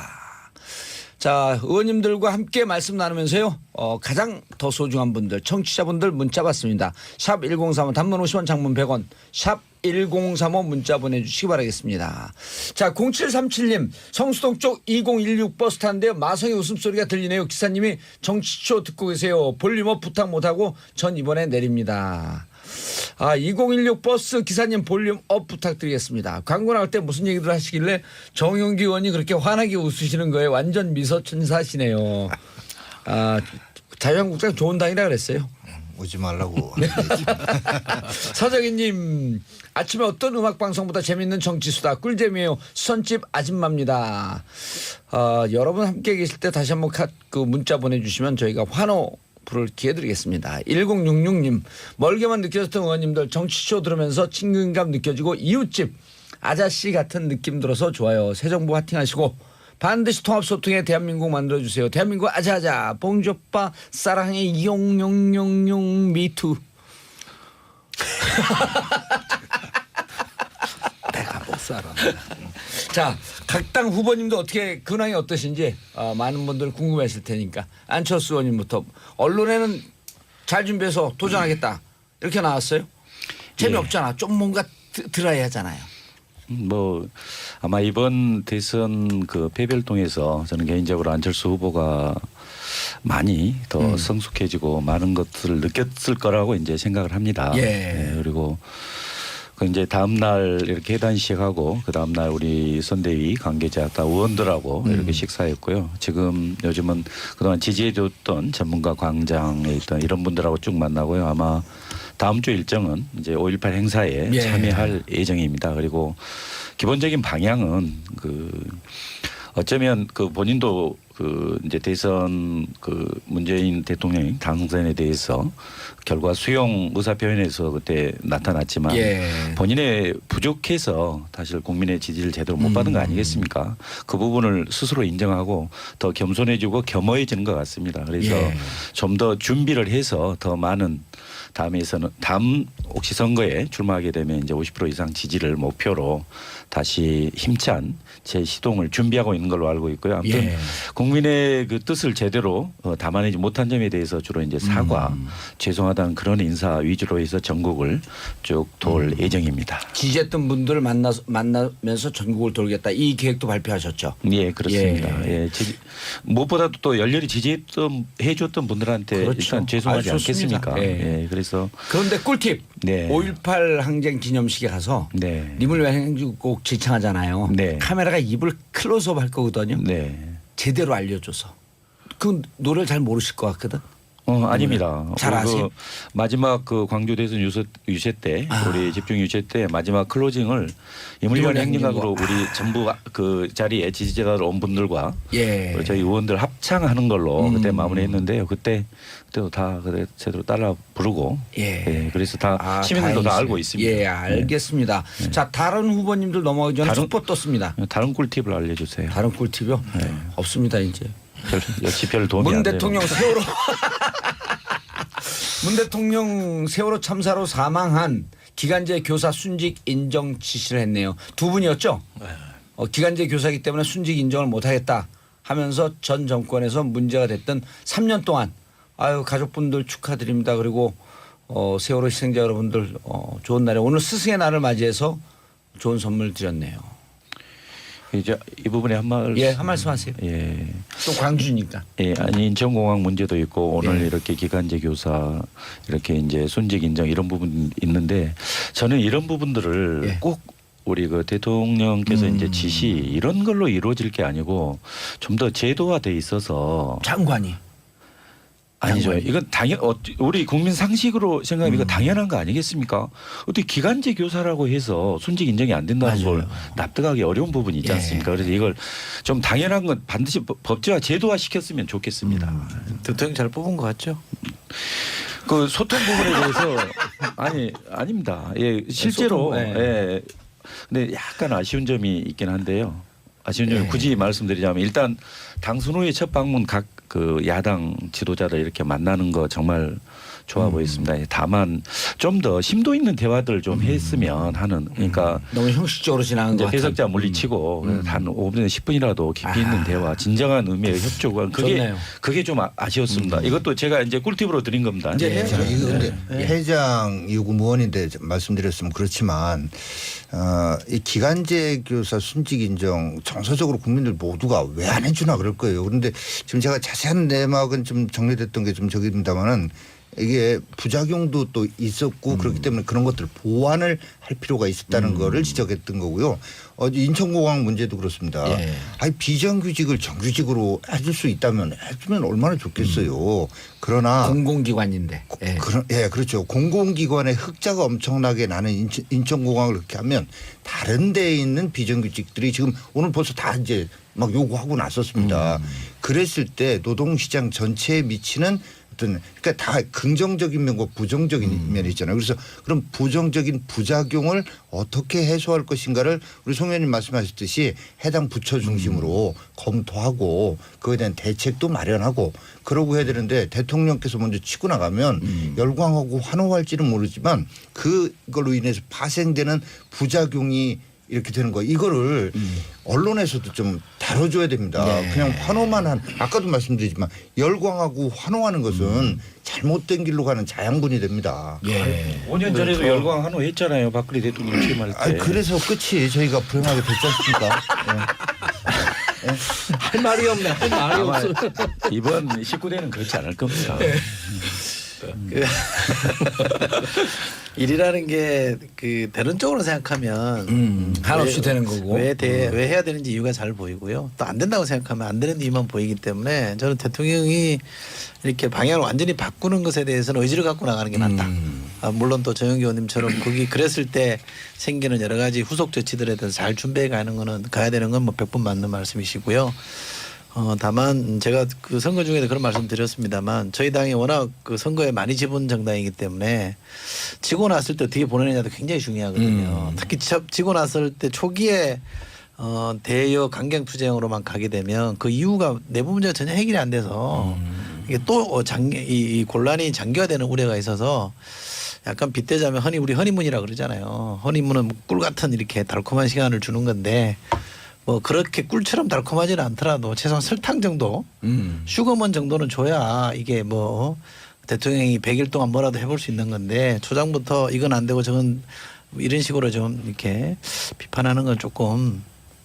자, 의원님들과 함께 말씀 나누면서요. 가장 더 소중한 분들, 청취자분들 문자 받습니다. 샵 1035 단문 50원 장문 100원 샵 1035 문자 보내주시기 바라겠습니다. 자, 0737님 성수동 쪽 2016 버스 타는데요. 마성의 웃음소리가 들리네요. 기사님이 정치쇼 듣고 계세요. 볼륨업 부탁 못하고 전 이번에 내립니다. 2016 버스 기사님 볼륨 업 부탁드리겠습니다. 광고 나올 때 무슨 얘기들 하시길래 정용기 의원이 그렇게 환하게 웃으시는 거예요. 완전 미소천사시네요. 자유한국당 좋은 당이라 그랬어요. 오지 말라고. 서정희님 아침에 어떤 음악방송보다 재밌는 정치수다 꿀잼이에요. 수선집 아줌마입니다. 여러분 함께 계실 때 다시 한번 그 문자 보내주시면 저희가 환호 부를 기회 드리겠습니다. 1066님 멀게만 느껴졌던 의원님들 정치쇼 들으면서 친근감 느껴지고 이웃집 아저씨 같은 느낌 들어서 좋아요. 새 정부 화팅하시고 반드시 통합소통에 대한민국 만들어주세요. 대한민국 아자아자 봉조빠 사랑해 용용용용 미투. 내가 못 살아. 자, 각 당 후보님도 어떻게 근황이 어떠신지 많은 분들 궁금했을 테니까 안철수 의원님부터 언론에는 잘 준비해서 도전하겠다 이렇게 나왔어요. 재미없잖아. 좀 뭔가 들어야 하잖아요. 뭐 아마 이번 대선 그 패배를 통해서 저는 개인적으로 안철수 후보가 많이 더 성숙해지고 많은 것들을 느꼈을 거라고 이제 생각을 합니다. 예. 네, 그리고 그 이제 다음 날 이렇게 회담 시작하고 그 다음 날 우리 선대위 관계자 다 의원들하고 이렇게 식사했고요. 지금 요즘은 그동안 지지해줬던 전문가 광장에 있던 이런 분들하고 쭉 만나고요. 아마 다음 주 일정은 이제 5.18 행사에 예. 참여할 예정입니다. 그리고 기본적인 방향은 어쩌면 그 본인도 그 이제 대선 그 문재인 대통령 당선에 대해서 결과 수용 의사 표현에서 그때 나타났지만 예. 본인의 부족해서 사실 국민의 지지를 제대로 못 받은 거 아니겠습니까? 그 부분을 스스로 인정하고 더 겸손해지고 겸허해지는 것 같습니다. 그래서 예. 좀 더 준비를 해서 더 많은 다음 혹시 선거에 출마하게 되면 이제 50% 이상 지지를 목표로 다시 힘찬 재시동을 준비하고 있는 걸로 알고 있고요. 아무튼 예. 국민의 그 뜻을 제대로 담아내지 못한 점에 대해서 주로 이제 사과, 죄송하다는 그런 인사 위주로 해서 전국을 쭉 돌 예정입니다. 지지했던 분들을 만나면서 전국을 돌겠다. 이 계획도 발표하셨죠. 예, 그렇습니다. 예. 무엇보다도 또 열렬히 해줬던 분들한테 그렇죠. 일단 죄송하지 아주 좋습니다. 않겠습니까? 예. 예, 그래서 그런데 꿀팁. 네. 5.18 항쟁 기념식에 가서 네. 님을 위한 행진곡 지창하잖아요. 네. 카메라가 입을 클로즈업 할 거거든요. 네. 제대로 알려줘서. 그 노래를 잘 모르실 것 같거든. 아닙니다. 잘 아세요? 마지막 그 광주 대선 유세 때 우리 집중 유세 때 마지막 클로징을 이물련 이물련 행진각으로 행진곡. 우리 전부 그 자리에 지지자가 온 분들과 예. 저희 의원들 합창하는 걸로 그때 마무리했는데요. 그때도 다 제대로 따라 부르고 예. 그래서 다 시민들도 다 다행이시네요. 알고 있습니다. 예, 알겠습니다. 자, 다른 후보님들 넘어가기 전에 다른- 속보 떴습니다. 다른 꿀팁을 알려주세요. 다른 꿀팁이요? 없습니다 이제. 역시 별 도움이 문 안 돼요. 대통령 세월호 문 대통령 세월호 참사로 사망한 기간제 교사 순직 인정 지시를 했네요. 두 분이었죠? 기간제 교사이기 때문에 순직 인정을 못하겠다 하면서 전 정권에서 문제가 됐던 3년 동안 아유 가족분들 축하드립니다. 그리고 세월호 희생자 여러분들 좋은 날에 오늘 스승의 날을 맞이해서 좋은 선물 드렸네요. 이제 이 부분에 한 말. 예, 한 말씀 하세요. 예. 또 광주니까. 예, 아니 인천공항 문제도 있고 오늘 예. 이렇게 기간제 교사 이렇게 이제 순직 인정 이런 부분 있는데 저는 이런 부분들을 예. 꼭 우리 그 대통령께서 이제 지시 이런 걸로 이루어질 게 아니고 좀 더 제도화돼 있어서 장관이. 아니죠. 장관이. 이건 우리 국민 상식으로 생각하면 이거 당연한 거 아니겠습니까? 어떻게 기간제 교사라고 해서 순직 인정이 안 된다는 걸 납득하기 어려운 부분이 있지 예. 않습니까? 그래서 이걸 좀 당연한 건 반드시 법제화 제도화 시켰으면 좋겠습니다. 대통령 잘 뽑은 것 같죠? 그 소통 부분에 대해서 아닙니다. 예, 실제로 소통, 예. 예. 근데 약간 아쉬운 점이 있긴 한데요. 아쉬운 점이 예. 굳이 말씀드리자면 일단 당선 후에 첫 방문 각 그 야당 지도자들 이렇게 만나는 거 정말 좋아 보였습니다. 다만 좀 더 심도 있는 대화들 좀 했으면 하는 그러니까 너무 형식적으로 지나간 것 이제 같아요. 해석자 물리치고 단 5분에서 10분이라도 깊이 있는 대화, 진정한 의미의 협조가 좋네요. 그게 좀 아쉬웠습니다. 이것도 제가 이제 꿀팁으로 드린 겁니다. 이제 예. 자, 이거 근데 회장 유구무원인데 말씀드렸으면 그렇지만 이 기간제 교사 순직 인정 정서적으로 국민들 모두가 왜 안 해주나 그럴 거예요. 그런데 지금 제가 자세한 내막은 좀 정리됐던 게 좀 적입니다만은 이게 부작용도 또 있었고 그렇기 때문에 그런 것들을 보완을 할 필요가 있었다는 거를 지적했던 거고요. 인천공항 문제도 그렇습니다. 예. 아니 비정규직을 정규직으로 해줄 수 있다면 해주면 얼마나 좋겠어요. 그러나 공공기관인데. 예. 그렇죠. 공공기관의 흑자가 엄청나게 나는 인천공항을 그렇게 하면 다른 데에 있는 비정규직들이 지금 오늘 벌써 다 이제 막 요구하고 나섰습니다. 그랬을 때 노동시장 전체에 미치는 어떤 그러니까 다 긍정적인 면과 부정적인 면이 있잖아요. 그래서 그런 부정적인 부작용을 어떻게 해소할 것인가를 우리 송 의원님 말씀하셨듯이 해당 부처 중심으로 검토하고 그거에 대한 대책도 마련하고 그러고 해야 되는데 대통령께서 먼저 치고 나가면 열광하고 환호할지는 모르지만 그걸로 인해서 파생되는 부작용이 이렇게 되는 거 이거를 언론에서도 좀 다뤄줘야 됩니다. 네. 그냥 환호만 아까도 말씀드리지만 열광하고 환호하는 것은 잘못된 길로 가는 자양분이 됩니다. 예. 5년 전에도 열광 한호 했잖아요. 박근혜 대통령 취임할 때. 아니, 그래서 끝이 저희가 불행하게 됐지 않습니까? 할 말이 없네. 할 말이 아마 없어. 이번 19대는 그렇지 않을 겁니다. 일이라는 게 그 되는 쪽으로 생각하면 한없이 되는 거고. 왜 해야 되는지 이유가 잘 보이고요. 또 안 된다고 생각하면 안 되는 이유만 보이기 때문에 저는 대통령이 이렇게 방향을 완전히 바꾸는 것에 대해서는 의지를 갖고 나가는 게 낫다. 물론 또 정영기 의원님처럼 거기 그랬을 때 생기는 여러 가지 후속 조치들에 대해서 잘 준비해 가는 거는 가야 되는 건 뭐 100번 맞는 말씀이시고요. 다만 제가 그 선거 중에도 그런 말씀 드렸습니다만 저희 당이 워낙 그 선거에 많이 지분 정당이기 때문에 지고 났을 때 어떻게 보내느냐도 굉장히 중요하거든요. 특히 지고 났을 때 초기에 대여 강경 투쟁으로만 가게 되면 그 이유가 내부 문제가 전혀 해결이 안 돼서 이게 또 이 곤란이 장기화되는 우려가 있어서 약간 빗대자면 우리 허니문이라 그러잖아요. 허니문은 꿀 같은 이렇게 달콤한 시간을 주는 건데 뭐 그렇게 꿀처럼 달콤하지는 않더라도 최소한 설탕 정도 슈거먼 정도는 줘야 이게 뭐 대통령이 100일 동안 뭐라도 해볼 수 있는 건데 초장부터 이건 안 되고 저건 이런 식으로 좀 이렇게 비판하는 건 조금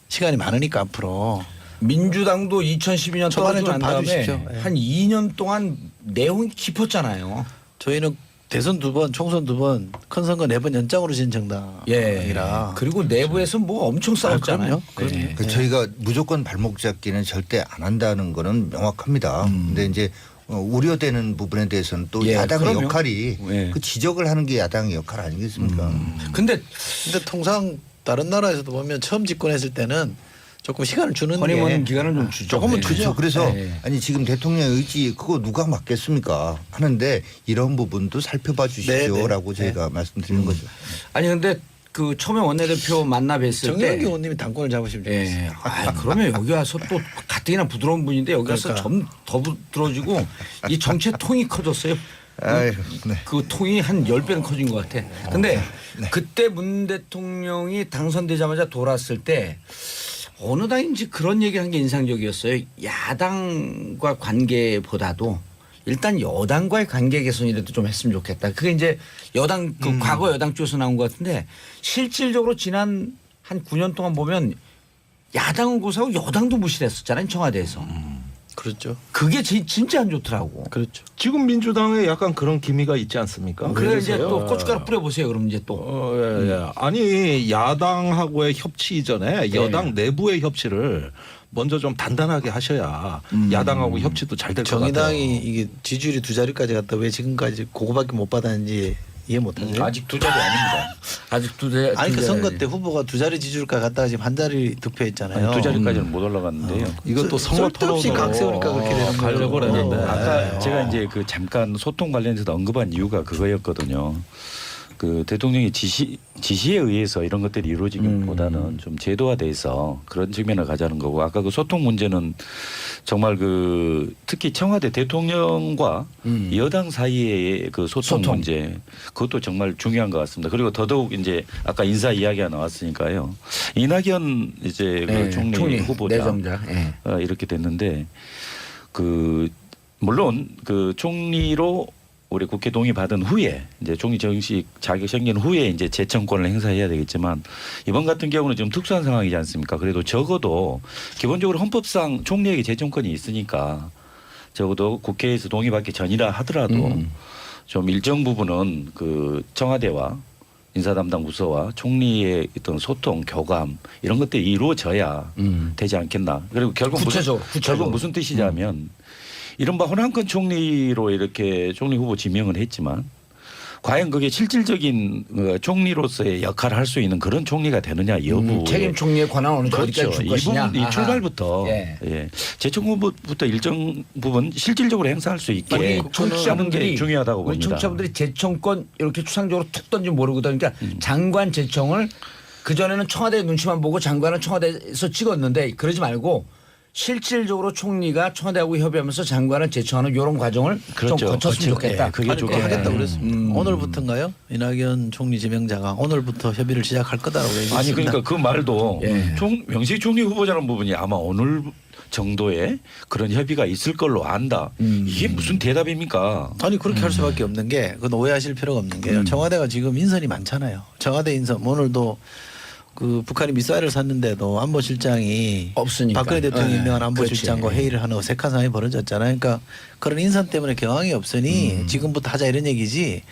시간이 많으니까 앞으로 민주당도 2012년 초반에 떨어지고 좀 난 다음에 봐주십시오. 예. 한 2년 동안 내용이 깊었잖아요. 저희는 대선 2번, 총선 2번, 큰 선거 4번 연장으로 진 정당이라 그리고 내부에서 뭐 엄청 싸웠잖아요. 그럼요. 네. 저희가 무조건 발목 잡기는 절대 안 한다는 거는 명확합니다. 근데 이제 우려되는 부분에 대해서는 또 예, 야당의 그럼요. 역할이 예. 그 지적을 하는 게 야당의 역할 아니겠습니까? 근데 근데 통상 다른 나라에서도 보면 처음 집권했을 때는 조금 시간을 주는 허니문 게 기간을 좀 주죠. 조금은 네. 주죠. 그래서 네. 아니 지금 대통령 의지 그거 누가 맡겠습니까 하는데 이런 부분도 살펴봐 주십시오라고 네, 네. 저희가 말씀드리는 거죠. 아니 근데 그 처음에 원내대표 만나 뵀을 정의당 때 의원님이 당권을 잡으시면 좋겠어요. 예. 아, 그러면 여기 와서 또 가뜩이나 부드러운 분인데 여기 와서 그러니까. 좀 더 부드러워지고 이 정체 통이 커졌어요. 아유, 네. 그 통이 한 10배는 커진 것 같아. 근데 그때 문 대통령이 당선되자마자 돌아왔을 때 어느 당인지 그런 얘기를 한 게 인상적이었어요. 야당과 관계보다도 일단 여당과의 관계 개선이라도 좀 했으면 좋겠다. 그게 이제 여당 그 과거 여당 쪽에서 나온 것 같은데 실질적으로 지난 한 9년 동안 보면 야당은 고사하고 여당도 무시를 했었잖아요. 청와대에서. 그렇죠. 그게 진짜 안 좋더라고. 그렇죠. 지금 민주당에 약간 그런 기미가 있지 않습니까? 그래 이제 그래서요. 또 고춧가루 뿌려보세요. 그럼 이제 또. 예, 예. 아니 야당하고의 협치 이전에 여당 내부의 협치를 먼저 좀 단단하게 하셔야 야당하고 협치도 잘 될 것 같아요. 정의당이 이게 지지율이 2자리까지 갔다 왜 지금까지 그거밖에 못 받았는지 이해 못하세요? 아직 2자리 아닙니다. 아직 2자리. 아니 그 선거 때 후보가 2자리 지지율까지 갔다가 지금 1자리 득표했잖아요. 아니, 2자리까지는 못 올라갔는데요. 이것도 선거 쓸데없이 토론으로 각 세우니까 그렇게 되는 가려고 거예요. 그랬는데 아까 제가 이제 그 잠깐 소통 관련해서 언급한 이유가 그거였거든요. 그 대통령의 지시에 의해서 이런 것들이 이루어지기보다는 좀 제도화돼서 그런 측면을 가자는 거고 아까 그 소통 문제는 정말 그 특히 청와대 대통령과 여당 사이의 그 소통 문제 그것도 정말 중요한 것 같습니다. 그리고 더더욱 이제 아까 인사 이야기가 나왔으니까요. 이낙연 이제 그 총리 후보자 내정자. 예. 이렇게 됐는데 그 물론 그 총리로 우리 국회 동의 받은 후에 이제 총리 정식 자격 생긴 후에 이제 재청권을 행사해야 되겠지만 이번 같은 경우는 좀 특수한 상황이지 않습니까? 그래도 적어도 기본적으로 헌법상 총리에게 재청권이 있으니까 적어도 국회에서 동의받기 전이라 하더라도 좀 일정 부분은 그 청와대와 인사 담당 부서와 총리의 어떤 소통, 교감 이런 것들이 이루어져야 되지 않겠나. 그리고 결국 무슨 뜻이냐면 이른바 호남권 총리로 이렇게 총리 후보 지명을 했지만 과연 그게 실질적인 총리로서의 역할을 할 수 있는 그런 총리가 되느냐 이 여부. 책임 총리의 권한 어느 정도까지 그렇죠. 줄 이 것이냐. 부분 이 출발부터 예. 재청부터 일정 부분 실질적으로 행사할 수 있게 우리 하는 게 청취자분들이 중요하다고 우리 봅니다. 청취자분들이 재청권 이렇게 추상적으로 툭 던지면 모르거든. 그러니까 장관 재청을 그전에는 청와대 눈치만 보고 장관은 청와대에서 찍었는데 그러지 말고 실질적으로 총리가 청와대하고 협의하면서 장관을 재청하는 이런 과정을 그렇죠. 좀 거쳤으면 좋겠다. 그게 아니, 그거 좋겠다. 하겠다고 그랬습니다. 오늘부터인가요? 이낙연 총리 지명자가 오늘부터 협의를 시작할 거다라고 얘기했습니다. 아니 그러니까 그 말도 예. 명식 총리 후보자라는 부분이 아마 오늘 정도의 그런 협의가 있을 걸로 안다. 이게 무슨 대답입니까? 아니 그렇게 할 수밖에 없는 게 그건 오해하실 필요가 없는 게요. 청와대가 지금 인선이 많잖아요. 청와대 인선 오늘도 그 북한이 미사일을 샀는데도 안보실장이 없으니까. 박근혜 대통령이 임명한 네. 안보실장과 그렇지. 회의를 하는 어색한 상황이 벌어졌잖아요. 그러니까 그런 인선 때문에 경황이 없으니 지금부터 하자 이런 얘기지.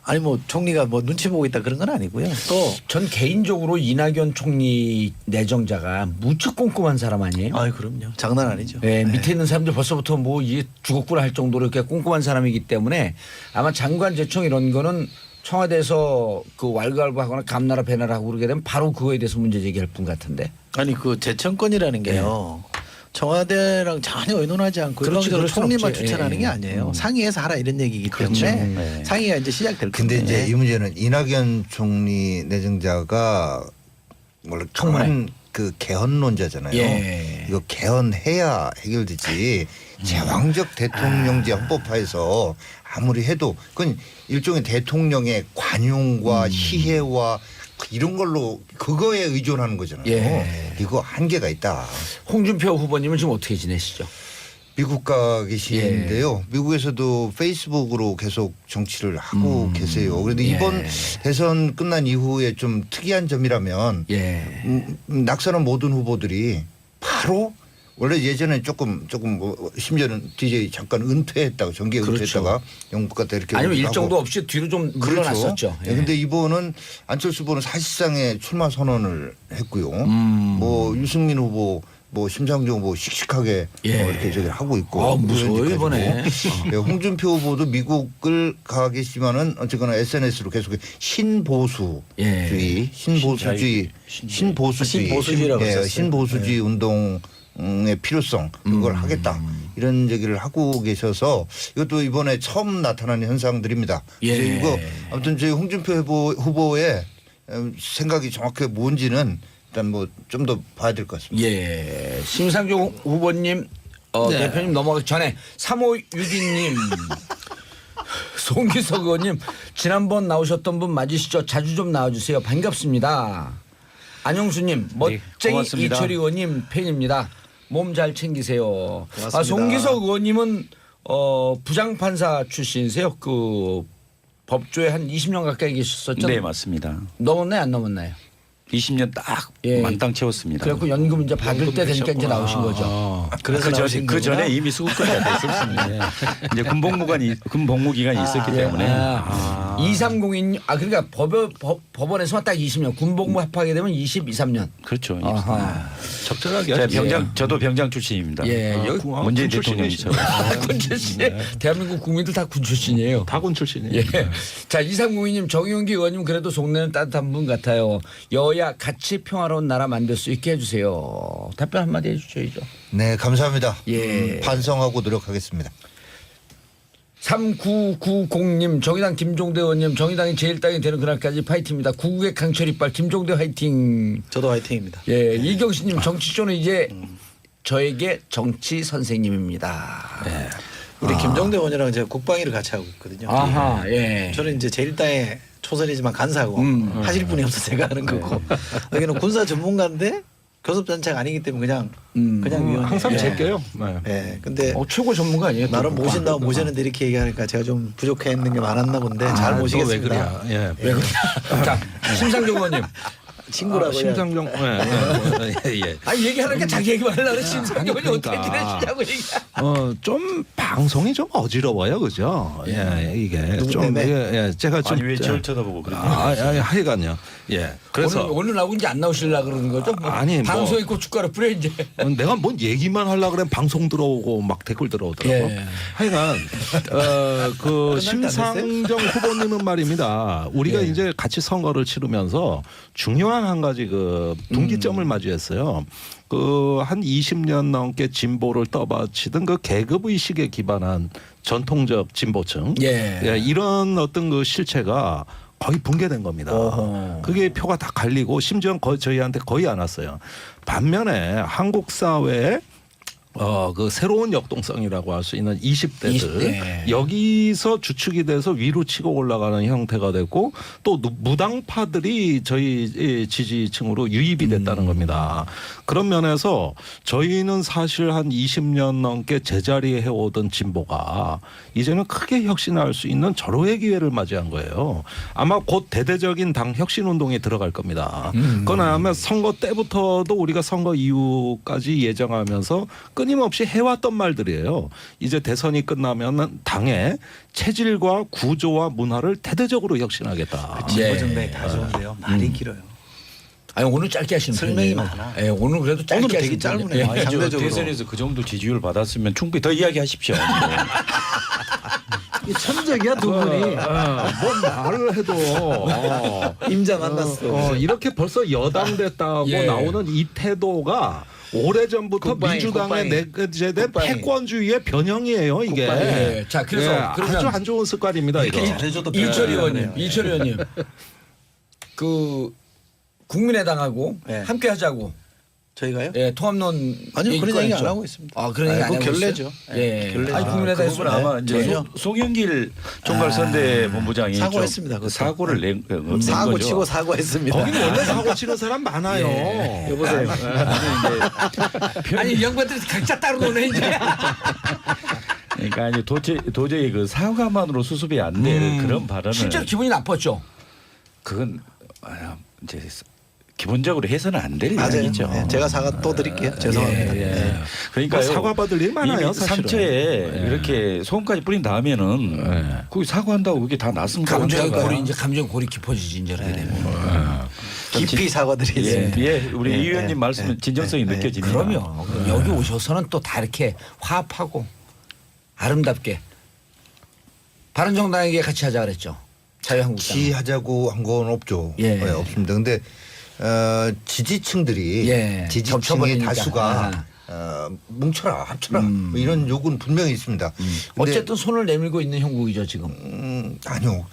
아니 뭐 총리가 뭐 눈치 보고 있다 그런 건 아니고요. 또 전 개인적으로 이낙연 총리 내정자가 무척 꼼꼼한 사람 아니에요? 아이 그럼요. 장난 아니죠. 네, 밑에 있는 사람들 벌써부터 뭐 이게 죽었구나 할 정도로 이렇게 꼼꼼한 사람이기 때문에 아마 장관 재청 이런 거는 청와대에서 그 왈가왈부하거나 감나라 배나라 하고 그러게 되면 바로 그거에 대해서 문제 제기할 분 같은데. 아니 그 재청권이라는 게요. 청와대랑 전혀 의논하지 않고 그렇지, 일방적으로 그럴 순 총리만 없지. 추천하는 예. 게 아니에요. 상의해서 하라 이런 얘기이기 때문에 네. 상의가 이제 시작될 근데 건데. 이제 이 문제는 이낙연 총리 내정자가 원래 큰 그 개헌론자잖아요. 예. 이거 개헌해야 해결되지. 제왕적 대통령제 헌법화에서 아무리 해도 그건 일종의 대통령의 관용과 희해와 이런 걸로 그거에 의존하는 거잖아요. 예. 이거 한계가 있다. 홍준표 후보님은 지금 어떻게 지내시죠? 미국 가 계시는데요. 미국에서도 페이스북으로 계속 정치를 하고 계세요. 그런데 이번 대선 끝난 이후에 좀 특이한 점이라면 낙선한 모든 후보들이 바로 원래 예전에 조금 뭐 심지어는 DJ 잠깐 은퇴했다가 정계 은퇴했다가 영국 갔다 이렇게 아니면 하고. 일정도 없이 뒤로 좀 물러났었죠. 예. 근데 이번은 안철수 후보는 사실상의 출마 선언을 했고요. 뭐 유승민 후보 뭐 심상정 후보 씩씩하게 예. 이렇게 저기 하고 있고. 아, 무서워요, 의원직까지도. 이번에. 예, 홍준표 후보도 미국을 가 계시지만은 어쨌거나 SNS로 계속 신보수주의, 예. 신보수주의라고 예, 했었어요. 신보수주의 운동의 필요성 그걸 하겠다 이런 얘기를 하고 계셔서 이것도 이번에 처음 나타나는 현상들입니다. 예. 그래서 이거 아무튼 저희 홍준표 후보의 생각이 정확하게 뭔지는 일단 뭐 좀 더 봐야 될 것 같습니다. 예. 심상정 후보님 네. 대표님 넘어가기 전에 3562님 송기석 의원님 지난번 나오셨던 분 맞으시죠? 자주 좀 나와주세요. 반갑습니다. 안영수님 멋쟁이 고맙습니다. 이철희 의원님 팬입니다. 몸 잘 챙기세요. 고맙습니다. 아, 송기석 의원님은 부장판사 출신이세요? 그 법조에 한 20년 가까이 계셨었죠? 네, 맞습니다. 넘었나요? 안 넘었나요? 20년 딱 예. 만땅 채웠습니다. 그래갖고 연금 이제 받을 때 되니까 이제 나오신 거죠. 그래서 나오신 그 전에 거구나. 이미 수급자가 됐었습니다. 이제 군복무 기간이 있었기 때문에 2302님 그러니까 법원에서 딱 20년 군복무 합하게 되면 23년. 그렇죠. 아하. 적절하게 제가 하죠. 저도 병장 출신입니다. 예, 여기 문재인 군 출신이시죠. 대통령이죠. 군 출신. 대한민국 국민들 다 군 출신이에요. 다군 출신이에요. 예. 자, 2302님 정용기 의원님 그래도 속내는 따뜻한 분 같아요. 여야 같이 평화로운 나라 만들 수 있게 해주세요. 답변 한마디 해주셔야죠. 네, 감사합니다. 예. 반성하고 노력하겠습니다. 3990님 정의당 김종대 의원님 정의당이 제1당이 되는 그날까지 파이팅입니다. 구국의 강철 이빨 김종대 화이팅. 저도 화이팅입니다. 예, 이경신님 정치쇼는 이제 저에게 정치 선생님입니다. 우리 김종대 의원이랑 제가 국방위를 같이 하고 있거든요. 아하, 예. 저는 이제 제1당의 초선이지만 간사고 하실 분이 없어서 제가 하는 거고 여기는 군사 전문가인데 교섭단체가 아니기 때문에 그냥 위원회. 항상 예. 제껴요. 네. 예. 근데 최고 전문가 아니에요? 나름 모신다고 모셨는데 이렇게 얘기하니까 제가 좀 부족했는 게 많았나 본데 잘 왜 모시겠습니다. 그래요? 예. 왜 그래? 자, 심상정 의원님. 친구라고 해야 심상정. 예. 아니 얘기하니까 자기 얘기만 하려고 심상정 의원이 어떻게 그러니까. 지내시냐고 얘기. 좀 방송이 좀 어지러워요, 그죠? 예, 이게 누구 좀 때문에? 제가 좀 아니 왜 저를 쳐다보고 그래요? 하여간요. 예. 그래서 오늘 나오고 이제 안 나오시려고 그러는 거죠? 뭐 아니, 뭐. 방송에 고춧가루 뿌려 이제. 내가 뭔 얘기만 하려고 그래 방송 들어오고 막 댓글 들어오더라고. 예. 하여간 그 끝날 때안 심상정 후보님은 말입니다. 우리가 예. 이제 같이 선거를 치르면서 중요한 한 가지 그 분기점을 맞이했어요. 그 한 20년 넘게 진보를 떠받치던 그 계급 의식에 기반한 전통적 진보층, 예. 이런 어떤 그 실체가 거의 붕괴된 겁니다. 어허. 그게 표가 다 갈리고 심지어 저희한테 거의 안 왔어요. 반면에 한국 사회에 그 새로운 역동성이라고 할 수 있는 20대들 20대. 여기서 주축이 돼서 위로 치고 올라가는 형태가 됐고 또 무당파들이 저희 지지층으로 유입이 됐다는 겁니다. 그런 면에서 저희는 사실 한 20년 넘게 제자리에 해오던 진보가 이제는 크게 혁신할 수 있는 절호의 기회를 맞이한 거예요. 아마 곧 대대적인 당 혁신 운동에 들어갈 겁니다. 그건 아마 선거 때부터도 우리가 선거 이후까지 예정하면서 끊임없이 해왔던 말들이에요. 이제 대선이 끝나면 당의 체질과 구조와 문화를 대대적으로 혁신하겠다. 진보 네. 정당이 다 좋은데요. 말이 길어요. 아니 오늘 짧게 하시는 설명이 편이에요. 많아. 예, 오늘 그래도 짧게 오늘은 하시는 되게 짧으네요. 편이에요. 아니, 예. 상대적으로. 대선에서 그 정도 지지율 받았으면 충분히 더 이야기하십시오. 천적이야 두 분이. 뭔 말을 해도 임자 만났어. 이렇게 벌써 여당 됐다고 예. 나오는 이 태도가 오래전부터 국방이, 민주당의 국방이. 내재된 국방이. 패권주의의 변형이에요 이게. 국방이. 예. 자, 그래서 그러면 아주 안 좋은 습관입니다 이거. 잘해줘도 이철희 별로 의원님, 안 해요. 이철희 의원님, 그 국민의당하고 네. 함께 하자고. 저희가요? 예, 통합론 아니요 그런 얘기 안 꺼냈죠. 하고 있습니다. 아, 그런 얘기 안 그거 하고 결례죠. 있어요? 예. 결례죠. 아니 국민의당에서 그분 아마 이제 전혀. 송영길 총괄선대본부장이 좀 사과했습니다, 그것도. 사고를 낸 사고 거죠. 치고 사과했습니다. 거기는 원래 사고 치는 사람 많아요. 여보세요. 아니 이 양반들이 각자 따로 노네 이제. 그러니까 아니 도저히 그 사과만으로 수습이 안 될 그런 발언을 실제로 기분이 나빴죠. 그건 이제 기본적으로 해서는 안 될 맞아요. 이야기죠. 네, 제가 사과 또 드릴게요. 죄송합니다. 네. 그러니까 뭐 사과받을 일 많아요, 이미 사실은. 상처에 이렇게 소금까지 뿌린 다음에는 거기 사과한다고 그게 다 낫습니까? 감정 문제가. 골이 이제 감정 골이 깊어지지 이제 그렇게 되면. 깊이 사과드리겠습니다. 예, 우리 예, 이 의원님 예, 말씀은 예, 진정성이 예, 느껴집니다. 그럼요. 여기 오셔서는 또 다 이렇게 화합하고 아름답게 바른정당에게 같이 하자 그랬죠. 자유한국당. 지하자고 한 건 없죠. 예. 네, 없습니다. 근데 지지층들이 예. 지지층의 겹쳐버리니까. 다수가 뭉쳐라 합쳐라 뭐 이런 요구는 분명히 있습니다. 근데 어쨌든 손을 내밀고 있는 형국이죠 지금. 아니요.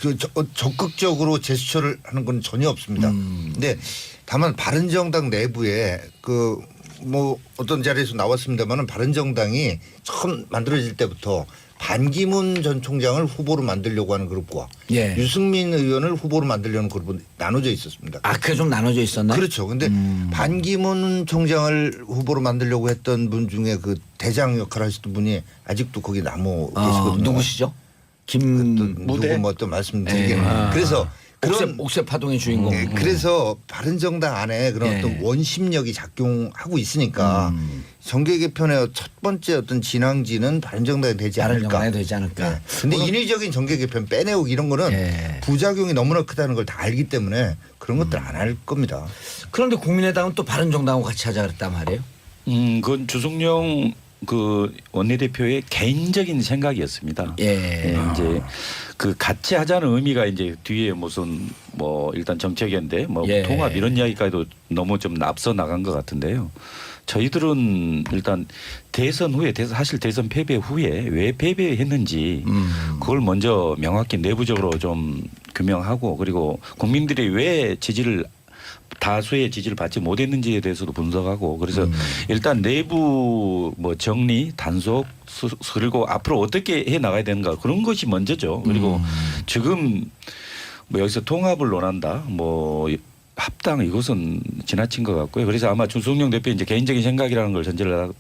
적극적으로 제스처를 하는 건 전혀 없습니다. 근데 다만 바른정당 내부에 뭐 어떤 자리에서 나왔습니다만은 바른정당이 처음 만들어질 때부터 반기문 전 총장을 후보로 만들려고 하는 그룹과 예. 유승민 의원을 후보로 만들려는 그룹은 나눠져 있었습니다. 아, 그게 좀 나눠져 있었나요? 그렇죠. 근데 반기문 총장을 후보로 만들려고 했던 분 중에 그 대장 역할을 하시던 분이 아직도 거기 남아 계시거든요. 누구시죠? 또 김무대. 누구 뭐 또 말씀드리겠네요. 예. 그래서 그런 옥새 파동의 주인공. 네, 그래서 바른정당 안에 그런 예. 어떤 원심력이 작용하고 있으니까 정계 개편의 첫 번째 어떤 진앙지는 바른정당이 되지 않을까. 바른정당이 되지 않을까. 네. 근데 인위적인 정계 개편 빼내고 이런 거는 예. 부작용이 너무나 크다는 걸 다 알기 때문에 그런 것들 안 할 겁니다. 그런데 국민의당은 또 바른정당하고 같이 하자 그랬단 말이에요. 그건 주승용 그 원내대표의 개인적인 생각이었습니다. 예. 이제 그 같이 하자는 의미가 이제 뒤에 무슨 뭐 일단 정책연대 뭐 예. 통합 이런 이야기까지도 너무 좀 앞서 나간 것 같은데요. 저희들은 일단 대선 후에 사실 대선 패배 후에 왜 패배했는지 그걸 먼저 명확히 내부적으로 좀 규명하고 그리고 국민들이 왜 다수의 지지를 받지 못했는지에 대해서도 분석하고 그래서 일단 내부 뭐 정리 단속 그리고 앞으로 어떻게 해 나가야 되는가 그런 것이 먼저죠. 그리고 지금 뭐 여기서 통합을 논한다 뭐 합당 이것은 지나친 것 같고요. 그래서 아마 주승용 대표 이제 개인적인 생각이라는 걸 전제를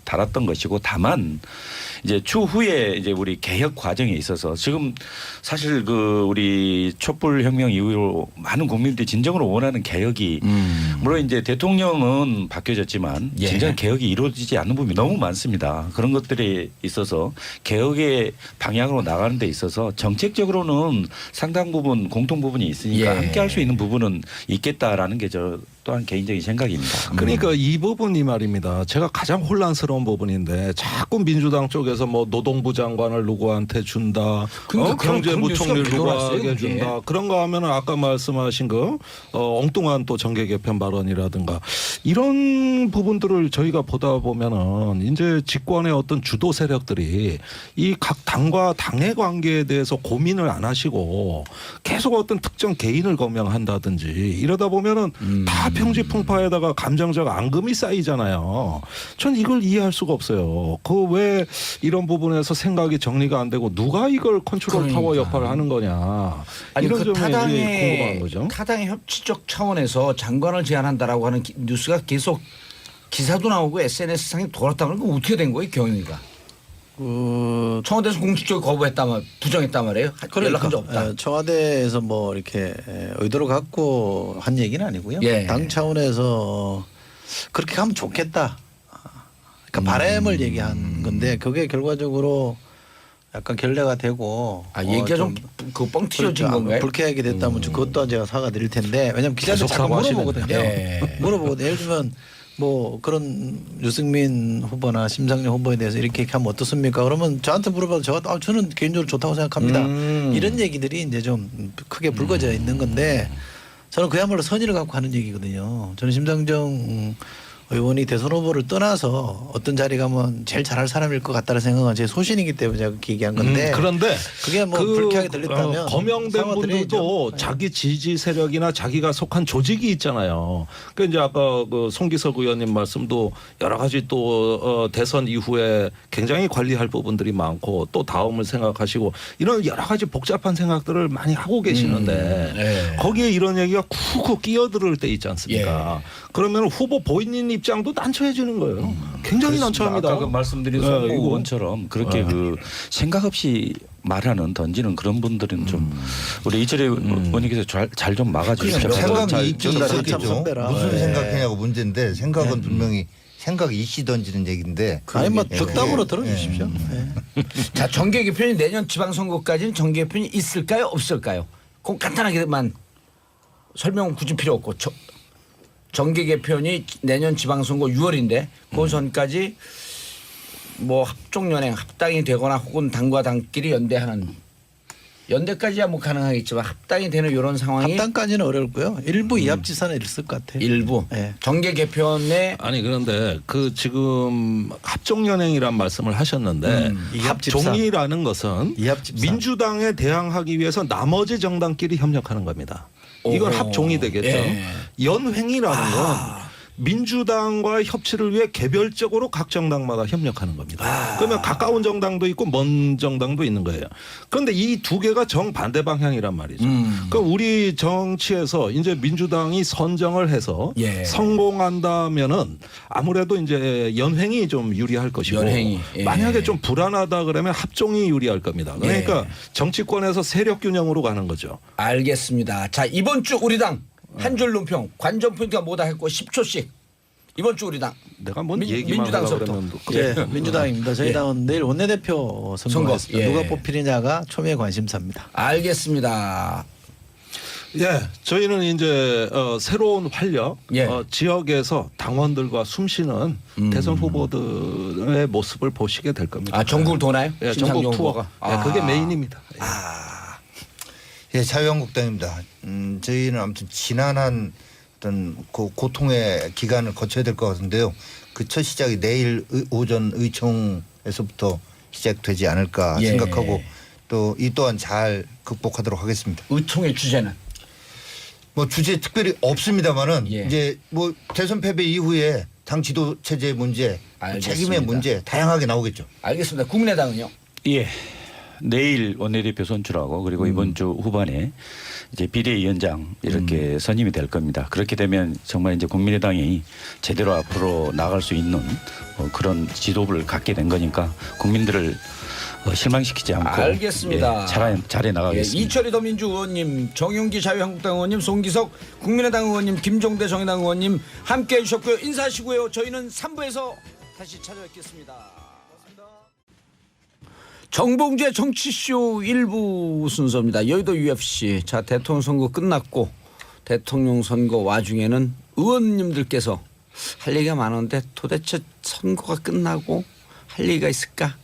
달았던 것이고 다만 이제 추후에 이제 우리 개혁 과정에 있어서 지금 사실 그 우리 촛불 혁명 이후로 많은 국민들이 진정으로 원하는 개혁이 물론 이제 대통령은 바뀌어졌지만 예. 진정 개혁이 이루어지지 않는 부분이 너무 많습니다. 그런 것들에 있어서 개혁의 방향으로 나가는 데 있어서 정책적으로는 상당 부분 공통 부분이 있으니까 예. 함께 할 수 있는 부분은 있겠다라는 게 저 또한 개인적인 생각입니다. 그러니까 이 부분이 말입니다. 제가 가장 혼란스러운 부분인데 자꾸 민주당 쪽에서 뭐 노동부 장관을 누구한테 준다, 그러니까 그런 경제부총리를 뉴스가 왜 돌았어요, 누구에게 그게? 준다. 그런 거 하면은 아까 말씀하신 그 엉뚱한 또 정계 개편 발언이라든가 이런 부분들을 저희가 보다 보면은 이제 집권의 어떤 주도 세력들이 이 각 당과 당의 관계에 대해서 고민을 안 하시고 계속 어떤 특정 개인을 거명한다든지 이러다 보면은 다 평지풍파에다가 감정적 앙금이 쌓이잖아요. 전 이걸 이해할 수가 없어요. 그 왜 이런 부분에서 생각이 정리가 안 되고 누가 이걸 컨트롤 타워 그러니까. 역할을 하는 거냐. 아니 이런 그 점이 이제 궁금한 거죠. 타당의 협치적 차원에서 장관을 제안한다라고 하는 뉴스가 계속 기사도 나오고 SNS 상에 돌았다는 건 어떻게 된 거예요, 경위가? 청와대에서 공식적으로 거부했단 부정했단 말이에요. 연락한 적 없다. 청와대에서 뭐 이렇게 의도를 갖고 한 얘기는 아니고요. 예. 당 차원에서 그렇게 가면 좋겠다. 그러니까 바람을 얘기한 건데 그게 결과적으로 약간 결례가 되고 얘기가 좀 그 뻥 튀어진 건가요? 불쾌하게 됐다면 그것 또한 제가 사과드릴 텐데 왜냐하면 기자들 계속 자꾸 사과하시네. 물어보거든요. 예. 물어보거든요. 예를 들면 뭐 그런 유승민 후보나 심상정 후보에 대해서 이렇게 하면 어떻습니까? 그러면 저한테 물어봐도 저는 개인적으로 좋다고 생각합니다. 이런 얘기들이 이제 좀 크게 불거져 있는 건데 저는 그야말로 선의를 갖고 하는 얘기거든요. 저는 심상정 의원이 대선 후보를 떠나서 어떤 자리 가면 제일 잘할 사람일 것 같다는 생각은 제 소신이기 때문에 제가 그렇게 얘기한 건데 그런데 그게 뭐 불쾌하게 들렸다면 거명된 사과드려야죠. 분들도 네. 자기 지지 세력이나 자기가 속한 조직이 있잖아요. 그 이제 아까 그 송기석 의원님 말씀도 여러 가지 또 대선 이후에 굉장히 관리할 부분들이 많고 또 다음을 생각하시고 이런 여러 가지 복잡한 생각들을 많이 하고 계시는데 네. 거기에 이런 얘기가 쿡쿡 끼어들을 때 있지 않습니까? 그러면 후보 본인 입장도 난처해지는 거예요. 굉장히 난처합니다. 아까 그 말씀드린 네, 송구 이거. 의원처럼 그렇게 그 생각 없이 말하는 던지는 그런 분들은 좀 우리 이철의 의원님께서 잘 좀 막아주십시오. 생각이 있긴 전달해 있었겠죠. 참 선배라. 무슨 네. 생각하냐고 문제인데 생각은 분명히 생각 이씨 던지는 얘기인데 아니 뭐 예. 득담으로 예. 들어주십시오. 네. 자, 정계 개편이 내년 지방선거까지는 정계 개편이 있을까요, 없을까요? 꼭 간단하게만 설명은 굳이 필요 없고 정계 개편이 내년 지방선거 6월인데 그 전까지 뭐 합종연행 합당이 되거나 혹은 당과 당끼리 연대하는 연대까지야 뭐 가능하겠지만 합당이 되는 이런 상황이 합당까지는 어렵고요. 일부 이합지사는 있을 것 같아요. 일부 네. 정계 개편에 아니 그런데 그 지금 합종연행이란 말씀을 하셨는데 이합집산. 합종이라는 것은 이합집산. 민주당에 대항하기 위해서 나머지 정당끼리 협력하는 겁니다. 이건 오호. 합종이 되겠죠. 예. 연횡이라는 건 민주당과의 협치를 위해 개별적으로 각 정당마다 협력하는 겁니다. 그러면 가까운 정당도 있고 먼 정당도 있는 거예요. 그런데 이 두 개가 정반대 방향이란 말이죠. 그럼 우리 정치에서 이제 민주당이 선정을 해서 예. 성공한다면은 아무래도 이제 연횡이 좀 유리할 것이고 연횡이. 예. 만약에 좀 불안하다 그러면 합종이 유리할 겁니다. 그러니까 예. 정치권에서 세력 균형으로 가는 거죠. 알겠습니다. 자 이번 주 우리 당 한 줄 논평 관전 포인트가 뭐다 했고 10초씩 이번 주 우리 당 내가 뭔 민- 얘기만 하려고 민주당서부터. 그러면 또 예, 민주당입니다. 저희 예. 당은 내일 원내대표 선거하겠습니다. 선거. 예. 누가 뽑히느냐가 초미의 관심사입니다. 알겠습니다. 예, 저희는 이제 새로운 활력, 예. 지역에서 당원들과 숨쉬는 대선 후보들의 모습을 보시게 될 겁니다. 아 전국을 도나요? 예, 심상정 전국 투어. 후보가? 예, 그게 메인입니다. 예. 예, 자유한국당입니다. 저희는 아무튼 지난한 어떤 그 고통의 기간을 거쳐야 될 것 같은데요. 그 첫 시작이 내일 오전 의총에서부터 시작되지 않을까 예. 생각하고 또 이 또한 잘 극복하도록 하겠습니다. 의총의 주제는 뭐 주제 특별히 없습니다만은 예. 이제 뭐 대선 패배 이후에 당 지도 체제 문제, 알겠습니다. 책임의 문제 다양하게 나오겠죠. 알겠습니다. 국민의당은요? 예. 내일 원내대표 선출하고 그리고 이번 주 후반에 이제 비대위원장 이렇게 선임이 될 겁니다. 그렇게 되면 정말 이제 국민의당이 제대로 앞으로 나갈 수 있는 그런 지도부를 갖게 된 거니까 국민들을 실망시키지 않고 알겠습니다. 예, 잘해 나가겠습니다. 예, 이철희 더민주 의원님, 정용기 자유한국당 의원님, 송기석 국민의당 의원님, 김종대 정의당 의원님 함께해 주셨고요. 인사하시고요. 저희는 3부에서 다시 찾아뵙겠습니다. 정봉주의 정치쇼 1부 순서입니다. 여의도 UFC. 자, 대통령 선거 끝났고 대통령 선거 와중에는 의원님들께서 할 얘기가 많은데 도대체 선거가 끝나고 할 얘기가 있을까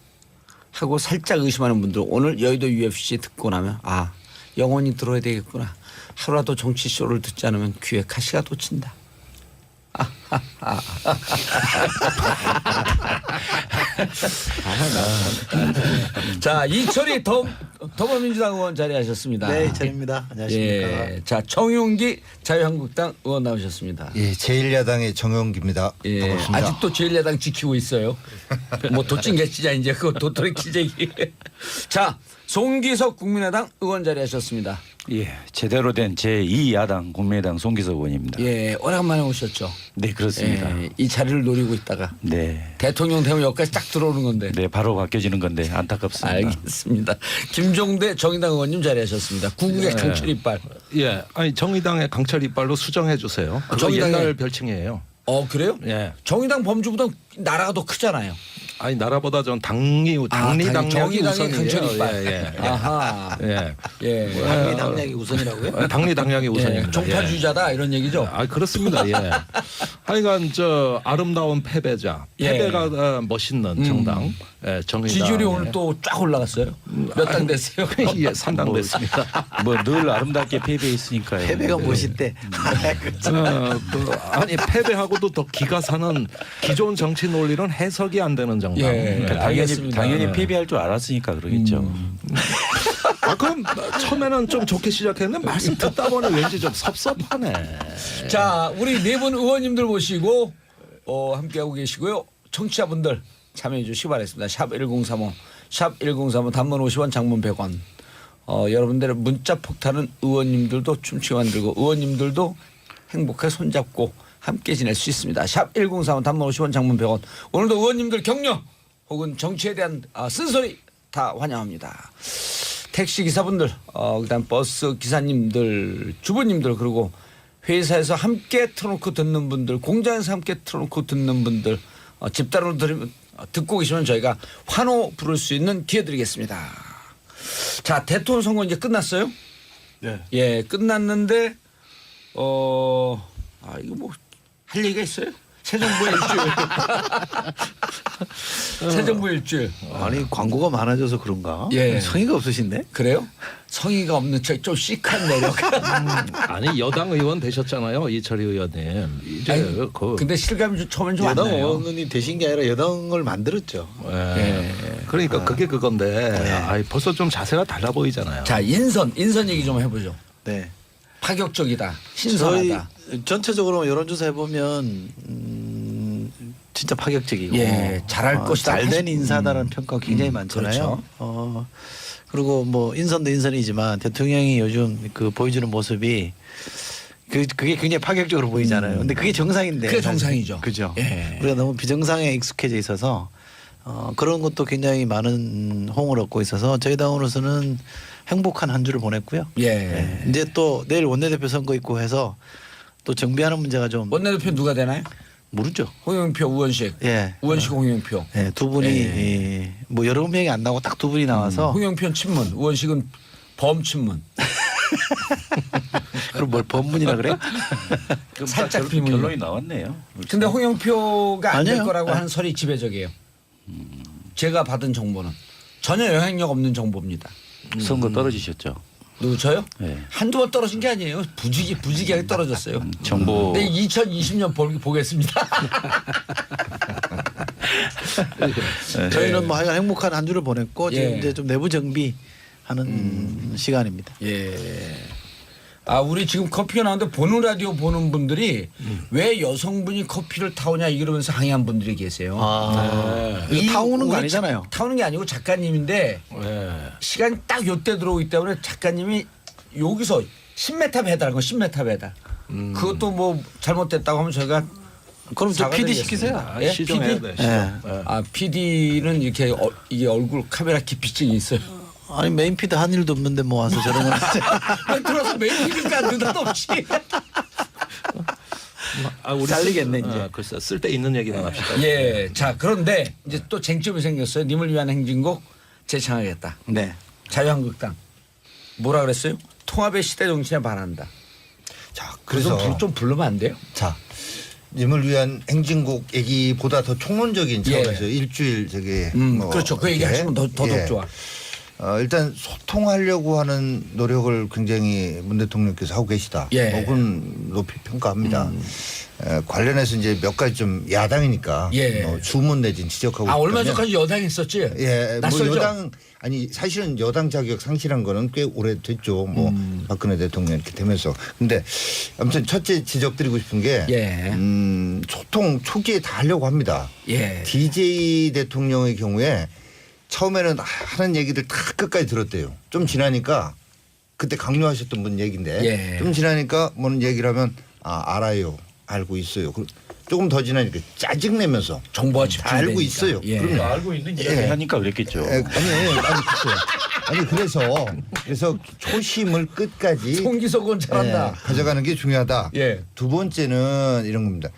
하고 살짝 의심하는 분들 오늘 여의도 UFC 듣고 나면 아 영원히 들어야 되겠구나. 하루라도 정치쇼를 듣지 않으면 귀에 가시가 돋친다. 자 이철이 더불어민주당 의원 자리하셨습니다. 네, 이철입니다. 안녕하십니까. 예, 자 정용기 자유한국당 의원 나오셨습니다. 예, 제1야당의 정영기입니다. 예, 반갑습니다. 아직도 제1야당 지키고 있어요. 뭐 도찐 개치자 이제 그거 도토리 기재기. 자 송기석 국민의당 의원 자리하셨습니다. 예, 제대로 된 제2야당 국민의당 송기석 의원입니다. 예, 오랜만에 오셨죠. 네, 그렇습니다. 예, 이 자리를 노리고 있다가 네. 대통령 되면 여기까지 딱 들어오는 건데. 네, 바로 바뀌어지는 건데 안타깝습니다. 알겠습니다. 김종대 정의당 의원님 자리하셨습니다. 구국의 네. 강철 이빨. 예, 아니 정의당의 강철 이빨로 수정해 주세요. 그거 정의당의- 옛날 별칭이에요. 그래요? 예. 정의당 범주보다 나라가 더 크잖아요. 아니 나라보다 전 당리 당량이 정의당의 강철 우선이에요. 이빨. 예, 예. 아하. 예. 예. 당리 당량이 우선이라고요? 당리 당량이 예. 우선입니다. 종파주의자다 이런 얘기죠. 아 그렇습니다. 예. 하여간 저 아름다운 패배자, 예. 패배가 멋있는 정당, 예, 정의당. 지지율이 오늘 또 쫙 올라갔어요. 몇 당 됐어요? 예, 3당 됐습니다. 뭐 늘 아름답게 패배했으니까요. 패배가 네. 멋있대. 아니 패배하고도 더 기가 사는 기존 정치 논리는 해석이 안 되는 정당. 예. 그러니까 알겠습니다. 당연히 네. 패배할 줄 알았으니까 그러겠죠. 아 그럼 처음에는 좀 좋게 시작했는데 말씀 듣다 보니 왠지 좀 섭섭하네. 자, 우리 네 분 의원님들 모시고 함께하고 계시고요. 청취자분들 참여해 주시기 바라겠습니다. 샵 1035, 샵 1035 단문 50원 장문 100원. 여러분들의 문자 폭탄은 의원님들도 춤추게 만들고 의원님들도 행복하게 손잡고 함께 지낼 수 있습니다. 샵 1035 단문 50원 장문 100원. 오늘도 의원님들 격려 혹은 정치에 대한 쓴소리 다 환영합니다. 택시 기사분들, 그다음 버스 기사님들, 주부님들 그리고 회사에서 함께 틀어놓고 듣는 분들, 공장에서 함께 틀어놓고 듣는 분들, 집단으로 듣고 계시면 저희가 환호 부를 수 있는 기회 드리겠습니다. 자, 대통령 선거 이제 끝났어요? 네. 예, 끝났는데 이거 뭐 할 얘기가 있어요? 새 정부의 일주일. 새 정부의 일주일. 아니 광고가 많아져서 그런가? 예. 성의가 없으신데? 그래요? 성의가 없는 좀 시크한 매력. 아니 여당 의원 되셨잖아요, 이철희 의원님. 이제 아니, 그 근데 실감이 처음엔 좀 안 여당 나요. 의원이 되신 게 아니라 여당을 만들었죠. 그러니까 그게 그건데 벌써 좀 자세가 달라 보이잖아요. 자, 인선 얘기 좀 해보죠. 네. 파격적이다. 저희 신선하다. 전체적으로 여론조사 해보면 진짜 파격적이고 잘할 것이다. 잘된 인사다라는 평가가 굉장히 많잖아요. 그렇죠. 그리고 뭐 인선도 인선이지만 대통령이 요즘 그 보여주는 모습이 그게 굉장히 파격적으로 보이잖아요. 근데 그게 정상인데. 그게 정상이죠. 그죠. 예. 우리가 너무 비정상에 익숙해져 있어서 그런 것도 굉장히 많은 호응을 얻고 있어서 저희 당으로서는 행복한 한 주를 보냈고요. 예. 이제 또 내일 원내대표 선거 있고 해서 또 정비하는 문제가 좀 원내대표 누가 되나요? 모르죠. 홍영표, 우원식. 예. 우원식, 홍영표. 예, 두 분이 뭐 여러 명이 안 나오고 딱 두 분이 나와서 홍영표는 친문, 우원식은 범친문. 그럼 뭘 법문이라 그래? 그럼 살짝 다 비문이요. 결론이 나왔네요. 근데 홍영표가 안 될 아니에요. 거라고 아. 하는 설이 지배적이에요. 제가 받은 정보는 전혀 영향력 없는 정보입니다. 선거 떨어지셨죠. 누구 저요? 네. 한두 번 떨어진 게 아니에요. 부지기하게 떨어졌어요. 정보 근데 2020년 보겠습니다. 저희는 뭐 하여간 행복한 한 주를 보냈고 지금 예. 이제 좀 내부 정비하는 시간입니다. 예. 우리 지금 커피가 나오는데 보는 라디오 보는 분들이 왜 여성분이 커피를 타오냐 이러면서 항의한 분들이 계세요. 이거 타오는 거 우리 아니잖아요. 타오는 게 아니고 작가님인데 시간이 딱 요때 들어오기 때문에 작가님이 여기서 10m 배달한 거 10m 배달. 그것도 뭐 잘못됐다고 하면 저희가 그럼 저 PD 사과드리겠습니다. 시키세요. 예? 시정해야 PD? 돼. 예. PD는 이렇게 이게 얼굴 카메라 기피증이 있어요. 아니 메인 피드 한 일도 없는데 뭐 와서 저런 거 들어서 매일 PD가 느닷없이. 우리 잘리겠네, 이제. 글쎄 쓸데 있는 얘기만 합시다. 예. 자, 그런데 이제 또 쟁점이 생겼어요. 님을 위한 행진곡 재창하겠다. 네. 자유한국당. 뭐라 그랬어요? 통합의 시대 정신에 반한다. 자, 그래서 그래서 좀 부르면 안 돼요? 자, 님을 위한 행진곡 얘기보다 더 총론적인 차원에서 일주일 저기 그렇죠. 그 얘기 이렇게. 하시면 더더욱 예. 좋아. 일단 소통하려고 하는 노력을 굉장히 문 대통령께서 하고 계시다. 예. 그건 높이 평가합니다. 관련해서 이제 몇 가지 좀 야당이니까 예. 주문 내진 지적하고 얼마 싶다면 전까지 여당 했었지? 예, 뭐 낯설죠? 여당 아니 사실은 여당 자격 상실한 거는 꽤 오래됐죠. 뭐 박근혜 대통령 이렇게 되면서. 근데 아무튼 첫째 지적드리고 싶은 게 예. 소통 초기에 다 하려고 합니다. 예. DJ 대통령의 경우에 처음에는 하는 얘기들 다 끝까지 들었대요. 좀 지나니까 그때 강요하셨던 분 얘기인데 예. 좀 지나니까 뭐는 얘기를 하면 알아요. 알고 있어요. 조금 더 지나니까 짜증내면서 정보가 다 알고 집중되니까. 있어요. 예. 그럼요. 알고 있는 이야기 예. 하니까 그랬겠죠. 아니 그래서 초심을 끝까지 송기석은 잘한다. 가져가는 게 중요하다. 예. 두 번째는 이런 겁니다.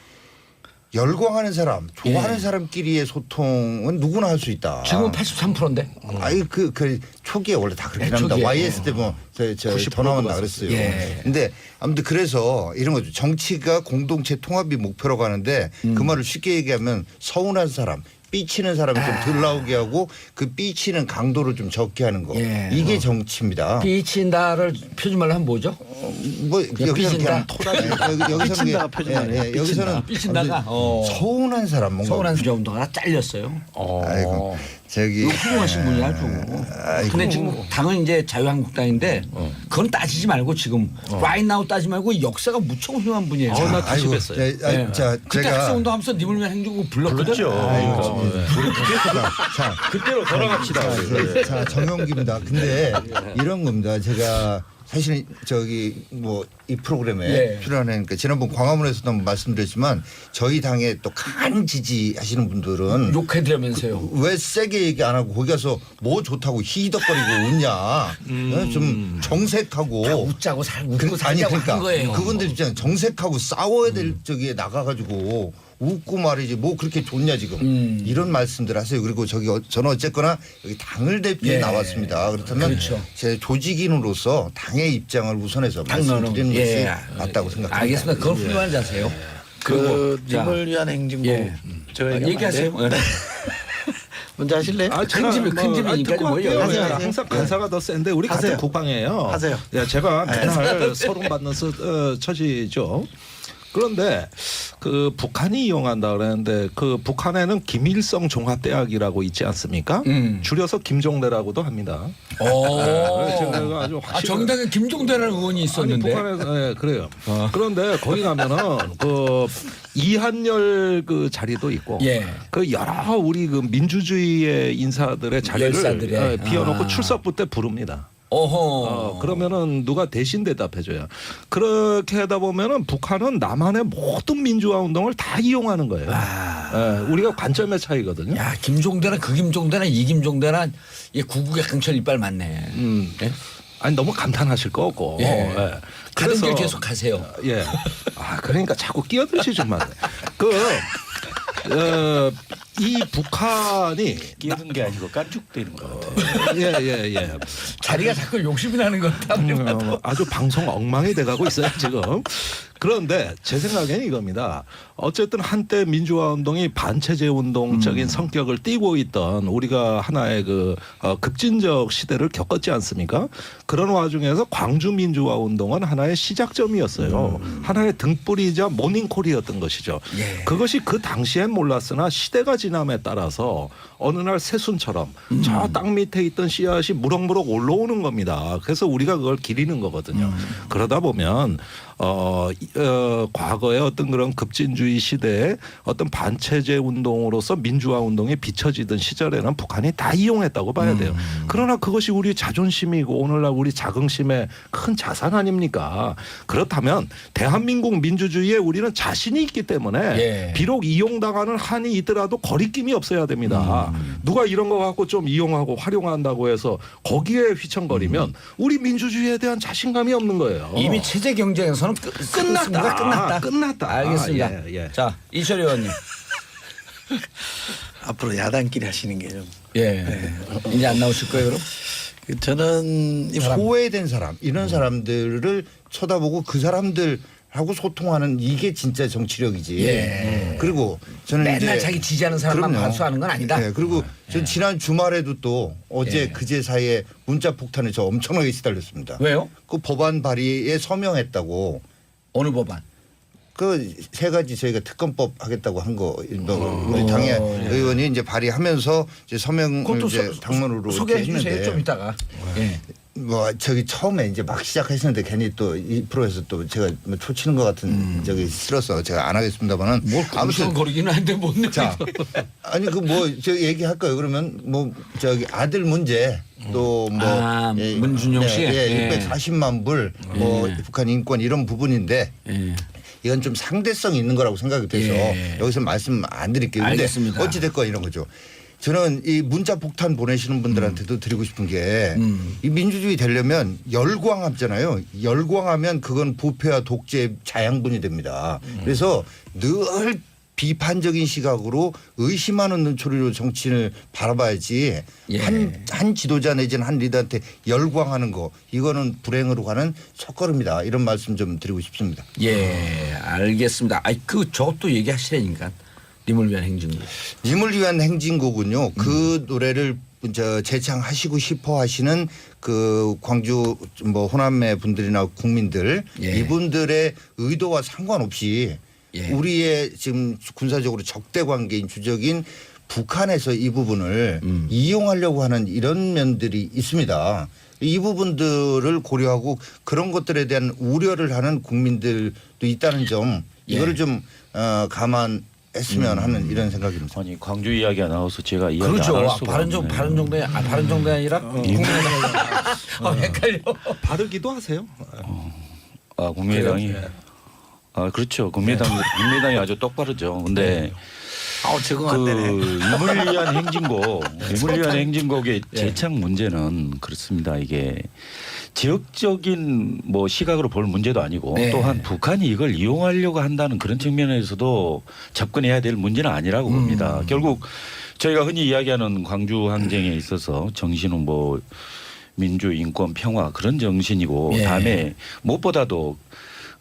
열광하는 사람, 좋아하는 예. 사람끼리의 소통은 누구나 할 수 있다. 지금은 83%인데. 아이 그 초기에 원래 다 그렇게 네, 합니다. 초기에. YS 때 뭐 더 나왔나 그랬어요. 예. 근데 아무튼 그래서 이런 거죠. 정치가 공동체 통합이 목표라고 하는데 그 말을 쉽게 얘기하면 서운한 사람, 삐치는 사람이 좀 덜 나오게 하고 그 삐치는 강도를 좀 적게 하는 거. 예. 이게 정치입니다. 삐친다를 표준말로 하면 뭐죠? 뭐 여기서는 삐친다? 그냥 여기서는 삐친다가 표준말이에요. 여기서는 삐친다가? 아무튼 서운한 사람 뭔가 서울한 주자운동하다 잘렸어요. 아이고 저기 이거 훌륭하신 분이 아주. 근데 지금 당은 이제 자유한국당인데 그건 따지지 말고 지금 right now 따지지 말고 역사가 무척 훌륭한 분이에요. 나 다시 아이고, 뵀어요. 예. 자 그때 제가 학생운동하면서 님을 위한 행진곡 불렀거든. 불렀죠. 자 그때로 돌아갑시다. 자, 정영기입니다. 근데 이런 겁니다. 제가 사실 저기 뭐 이 프로그램에 예. 출연하니까 지난번 광화문에서도 한번 말씀드렸지만 저희 당에 또 간 지지하시는 분들은 욕해드리면서요. 왜 세게 얘기 안 하고 거기 가서 뭐 좋다고 히덕거리고 웃냐. 좀 정색하고. 웃자고 웃고 아니 살자고 그러니까 한 거예요. 그분들 입장 정색하고 싸워야 될 저기에 나가가지고 웃고 말이지 뭐 그렇게 좋냐 지금 이런 말씀들 하세요. 그리고 저는 어쨌거나 여기 당을 대표해 예. 나왔습니다. 그렇다면 그렇죠. 제 조직인으로서 당의 입장을 우선해서 말씀드리는 것이 맞다고 생각합니다. 알겠습니다. 그건 훌륭한 자세요. 그 자, 님을 위한 행진곡 예. 저희가 얘기하세요. 먼저 하실래요? 큰 집이 큰 집이니까 뭐 하세요. 하세요. 항상 간사가 더 센데 우리 같은 하세요. 국방이에요. 하세요. 예, 제가 맨날 소름받는 처지죠. 그런데 그 북한이 이용한다 그랬는데 그 북한에는 김일성 종합대학이라고 있지 않습니까? 줄여서 김종대라고도 합니다. 제가 아주 정당에 김종대라는 의원이 있었는데. 아니, 북한에서 그래요. 그런데 거기 가면은 그 이한열 그 자리도 있고 예. 그 여러 우리 그 민주주의의 인사들의 자리를 열사들의. 비워놓고 출석부 때 부릅니다. 어허. 그러면은 누가 대신 대답해줘요. 그렇게 하다 보면은 북한은 남한의 모든 민주화 운동을 다 이용하는 거예요. 우리가 관점의 차이거든요. 야, 김종대나 그 김종대나 이 김종대나 이 구국의 강철 이빨 맞네. 예? 아니 너무 감탄하실 거 없고. 예. 가는 길 그래서 계속 가세요. 예. 아 그러니까 자꾸 끼어드시지 마. 이 북한이 끼어든 게 아니고 깐죽대는 것 같아요. 예. 자리가 자꾸 욕심이 나는 것 같다. 아주 방송 엉망이 돼가고 있어요 지금. 그런데 제 생각에는 이겁니다. 어쨌든 한때 민주화 운동이 반체제 운동적인 성격을 띠고 있던 우리가 하나의 그 급진적 시대를 겪었지 않습니까? 그런 와중에서 광주 민주화 운동은 하나의 시작점이었어요. 하나의 등불이자 모닝콜이었던 것이죠. 예. 그것이 그 당시엔 몰랐으나 시대가 지남에 따라서 어느 날 새순처럼 저 땅 밑에 있던 씨앗이 무럭무럭 올라오는 겁니다. 그래서 우리가 그걸 기리는 거거든요. 그러다 보면 과거의 어떤 그런 급진주의 시대에 어떤 반체제 운동으로서 민주화 운동이 비춰지던 시절에는 북한이 다 이용했다고 봐야 돼요. 그러나 그것이 우리 자존심이고 오늘날 우리 자긍심의 큰 자산 아닙니까? 그렇다면 대한민국 민주주의에 우리는 자신이 있기 때문에 예. 비록 이용당하는 한이 있더라도 거리낌이 없어야 됩니다. 누가 이런 거 갖고 좀 이용하고 활용한다고 해서 거기에 휘청거리면 우리 민주주의에 대한 자신감이 없는 거예요. 이미 체제 경쟁에서는 끝났다. 알겠습니다. 예. 자, 이철 의원님. 앞으로 야당끼리 하시는 게 좀. 예. 이제 안 나오실 거예요, 그럼? 저는 이 소외된 사람 이런 사람들을 쳐다보고 그 사람들하고 소통하는 이게 진짜 정치력이지. 예. 그리고 저는 맨날 이제 자기 지지하는 사람만 그럼요. 반수하는 건 아니다. 네, 그리고 전 지난 주말에도 또 어제 예. 그제 사이에 문자 폭탄에 저 엄청나게 시달렸습니다. 왜요? 그 법안 발의에 서명했다고. 어느 법안? 그 세 가지 저희가 특검법 하겠다고 한 거 우리 당의 의원이 이제 발의하면서 이제 서명을 이제 당론으로 소개해 이렇게 주세요. 했는데 좀 이따가. 예. 뭐 저기 처음에 이제 막 시작하시는데 괜히 또 이 프로에서 또 제가 뭐 초치는 것 같은 저기 싫어서 제가 안 하겠습니다만은 아무튼 거리기는 한데 못 내고. 자 아니 그 뭐 저 얘기할까요? 그러면 뭐 저기 아들 문제 또 뭐 문준용 씨 640만 불 뭐 북한 인권 이런 부분인데 예. 이건 좀 상대성이 있는 거라고 생각이 돼서 예. 여기서 말씀 안 드릴게요. 근데 알겠습니다. 어찌 됐건 이런 거죠. 저는 이 문자 폭탄 보내시는 분들한테도 드리고 싶은 게 이 민주주의 되려면 열광하잖아요. 열광하면 그건 부패와 독재의 자양분이 됩니다. 그래서 늘 비판적인 시각으로 의심하는 눈초리로 정치인을 바라봐야지 예. 한 지도자 내지는 한 리더한테 열광하는 거 이거는 불행으로 가는 첫걸음이다. 이런 말씀 좀 드리고 싶습니다. 예, 알겠습니다. 아이 그 저것도 얘기하시라니까. 님을 위한 행진곡. 님을 위한 행진곡은요. 그 노래를 재창하시고 싶어 하시는 그 광주 뭐 호남의 분들이나 국민들 예. 이분들의 의도와 상관없이 예. 우리의 지금 군사적으로 적대 관계인 주적인 북한에서 이 부분을 이용하려고 하는 이런 면들이 있습니다. 이 부분들을 고려하고 그런 것들에 대한 우려를 하는 국민들도 있다는 점 이거를 예. 좀 감안했으면 하는 이런 생각입니다. 아니 광주 이야기가 나와서 제가 이야기 그렇죠. 안 할 수가 없네요. 바른정당이 아니라 국민의당. 헷갈려. 바르기도 하세요. 아 국민의당이 아 그렇죠. 국민의당이 아주 똑바르죠. 근데 적응 안 되네. 임을 위한 행진곡, 임을 위한 행진곡의 재창 문제는 그렇습니다. 이게 지역적인 뭐 시각으로 볼 문제도 아니고 네. 또한 북한이 이걸 이용하려고 한다는 그런 측면에서도 접근해야 될 문제는 아니라고 봅니다. 결국 저희가 흔히 이야기하는 광주 항쟁에 있어서 정신은 뭐 민주, 인권, 평화 그런 정신이고 예. 다음에 무엇보다도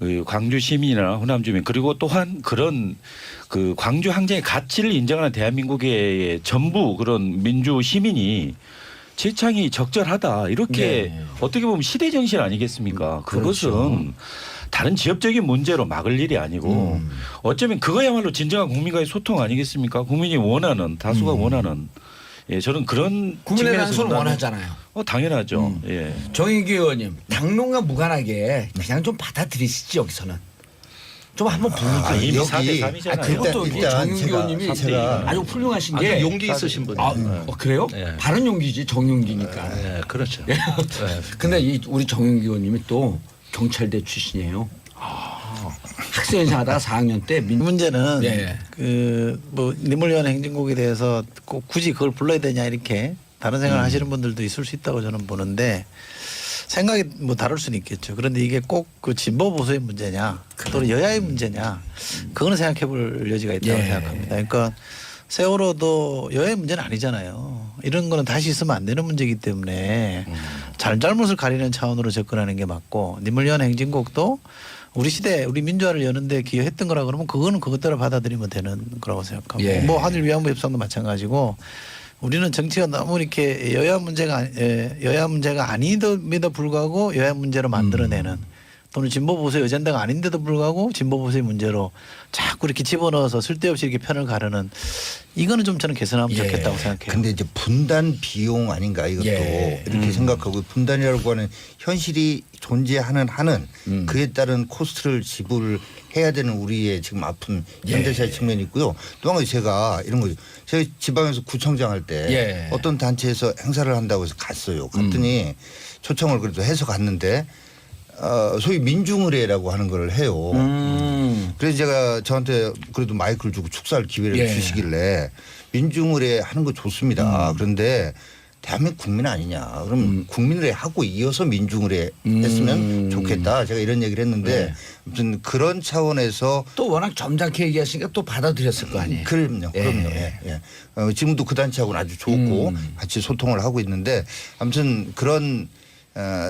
그 광주 시민이나 호남 주민 그리고 또한 그런 그 광주 항쟁의 가치를 인정하는 대한민국의 전부 그런 민주 시민이 재창이 적절하다 이렇게 네. 어떻게 보면 시대 정신 아니겠습니까? 그것은 그렇죠. 다른 지역적인 문제로 막을 일이 아니고 어쩌면 그거야말로 진정한 국민과의 소통 아니겠습니까? 국민이 원하는 다수가 원하는 예 저는 그런 국민의당은 측면에서 본다면 원하잖아요. 당연하죠. 예. 정인기 의원님 당론과 무관하게 그냥 좀 받아들이시지 여기서는. 좀 한번 보여줘요. 이미 여기- 4대 3이잖아요. 그것도 일단 정윤기 제가 의원님이 제가 아주 훌륭하신 아주 게 용기 있으신 분이에요. 그래요? 네. 바른 용기지 정윤기니까. 네, 그렇죠. 근데 이 우리 정윤기 의원님이 또 경찰대 출신이에요. 학생회장 하다가 4학년 때 이 문제는 예. 그뭐 니물위원 행진곡에 대해서 꼭 굳이 그걸 불러야 되냐 이렇게 다른 생각을 하시는 분들도 있을 수 있다고 저는 보는데 생각이 뭐 다를 수는 있겠죠. 그런데 이게 꼭 그 진보 보수의 문제냐 또는 여야의 문제냐 그거는 생각해 볼 여지가 있다고 예. 생각합니다. 그러니까 세월호도 여야의 문제는 아니잖아요. 이런 거는 다시 있으면 안 되는 문제이기 때문에 잘잘못을 가리는 차원으로 접근하는 게 맞고 니물위원 행진곡도 우리 시대 우리 민주화를 여는데 기여했던 거라 그러면 그거는 그것대로 받아들이면 되는 거라고 생각하고 예. 뭐 한일 위안부 협상도 마찬가지고 우리는 정치가 너무 이렇게 여야 문제가 아님에도 불구하고 여야 문제로 만들어내는 또는 진보 보수의 어젠다가 아닌데도 불구하고 진보 보수의 문제로 자꾸 이렇게 집어넣어서 쓸데없이 이렇게 편을 가르는 이거는 좀 저는 개선하면 예. 좋겠다고 생각해요. 근데 이제 분단 비용 아닌가 이것도 예. 이렇게 생각하고 분단이라고 하는 현실이 존재하는 한은 그에 따른 코스트를 지불해야 되는 우리의 지금 아픈 현대사의 측면이 있고요. 또 한 가지 제가 이런 거죠. 제가 지방에서 구청장 할 때 예. 어떤 단체에서 행사를 한다고 해서 갔어요. 갔더니 초청을 그래도 해서 갔는데 소위 민중의례라고 하는 걸 해요. 그래서 제가 저한테 그래도 마이크를 주고 축사할 기회를 예. 주시길래 민중의례 하는 거 좋습니다. 그런데 대한민국 국민 아니냐. 그럼 국민의례 하고 이어서 민중의례 했으면 좋겠다. 제가 이런 얘기를 했는데 아무튼 그런 차원에서 또 워낙 점잖게 얘기하시니까 또 받아들였을 거 아니에요. 그럼요. 예. 그럼요. 예. 예. 지금도 그 단체하고는 아주 좋고 같이 소통을 하고 있는데 아무튼 그런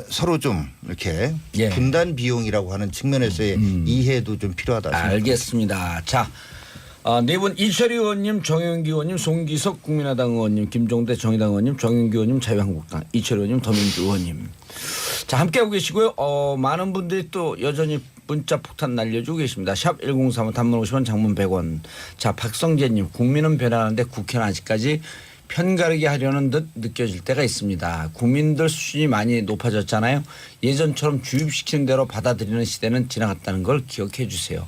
서로 좀 이렇게 예. 분단 비용이라고 하는 측면에서의 이해도 좀 필요하다 생각합니다. 알겠습니다. 자, 네 분 이철희 의원님, 정영기 의원님, 송기석 국민의당 의원님, 김종대 정의당 의원님, 정영기 의원님, 자유한국당, 이철희 의원님, 더민주 의원님. 자, 함께하고 계시고요. 많은 분들이 또 여전히 문자 폭탄 날려주고 계십니다. 샵 1035 단문 50원 장문 100원. 자, 박성재님 국민은 변하는데 국회는 아직까지 편가르기 하려는 듯 느껴질 때가 있습니다. 국민들 수준이 많이 높아졌잖아요. 예전처럼 주입시키는 대로 받아들이는 시대는 지나갔다는 걸 기억해 주세요.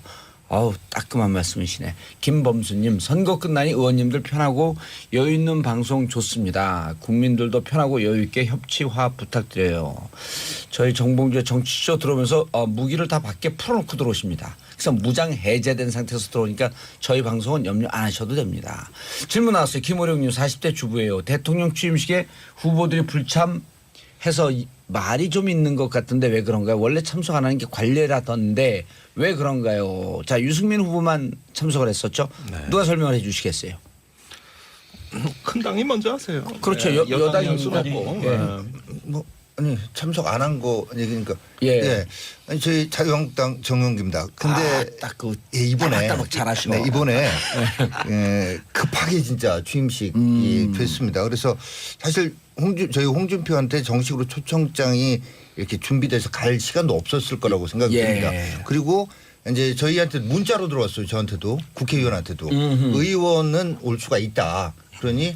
아우 따끔한 말씀이시네. 김범수님 선거 끝나니 의원님들 편하고 여유 있는 방송 좋습니다. 국민들도 편하고 여유 있게 협치 화합 부탁드려요. 저희 정봉주의 정치쇼 들어오면서 무기를 다 밖에 풀어놓고 들어오십니다. 그래서 무장 해제된 상태에서 들어오니까 저희 방송은 염려 안 하셔도 됩니다. 질문 나왔어요. 김호령님 40대 주부예요. 대통령 취임식에 후보들이 불참해서 말이 좀 있는 것 같은데 왜 그런가요? 원래 참석 안 하는 게 관례라던데 왜 그런가요? 자, 유승민 후보만 참석을 했었죠. 누가 설명을 해 주시겠어요? 큰 당이 먼저 하세요. 그렇죠. 네, 여당이 수는 없고. 예. 뭐 아니 참석 안 한 거 얘기니까 예. 아니 저희 자유한국당 정용기입니다. 근데 딱그 예, 이번에 따박따박 잘하시네. 이번에 급하게 진짜 취임식이 됐습니다. 그래서 사실 저희 홍준표한테 정식으로 초청장이 이렇게 준비돼서 갈 시간도 없었을 거라고 생각이 예. 듭니다. 그리고 이제 저희한테 문자로 들어왔어요. 저한테도 국회의원한테도 의원은 올 수가 있다. 그러니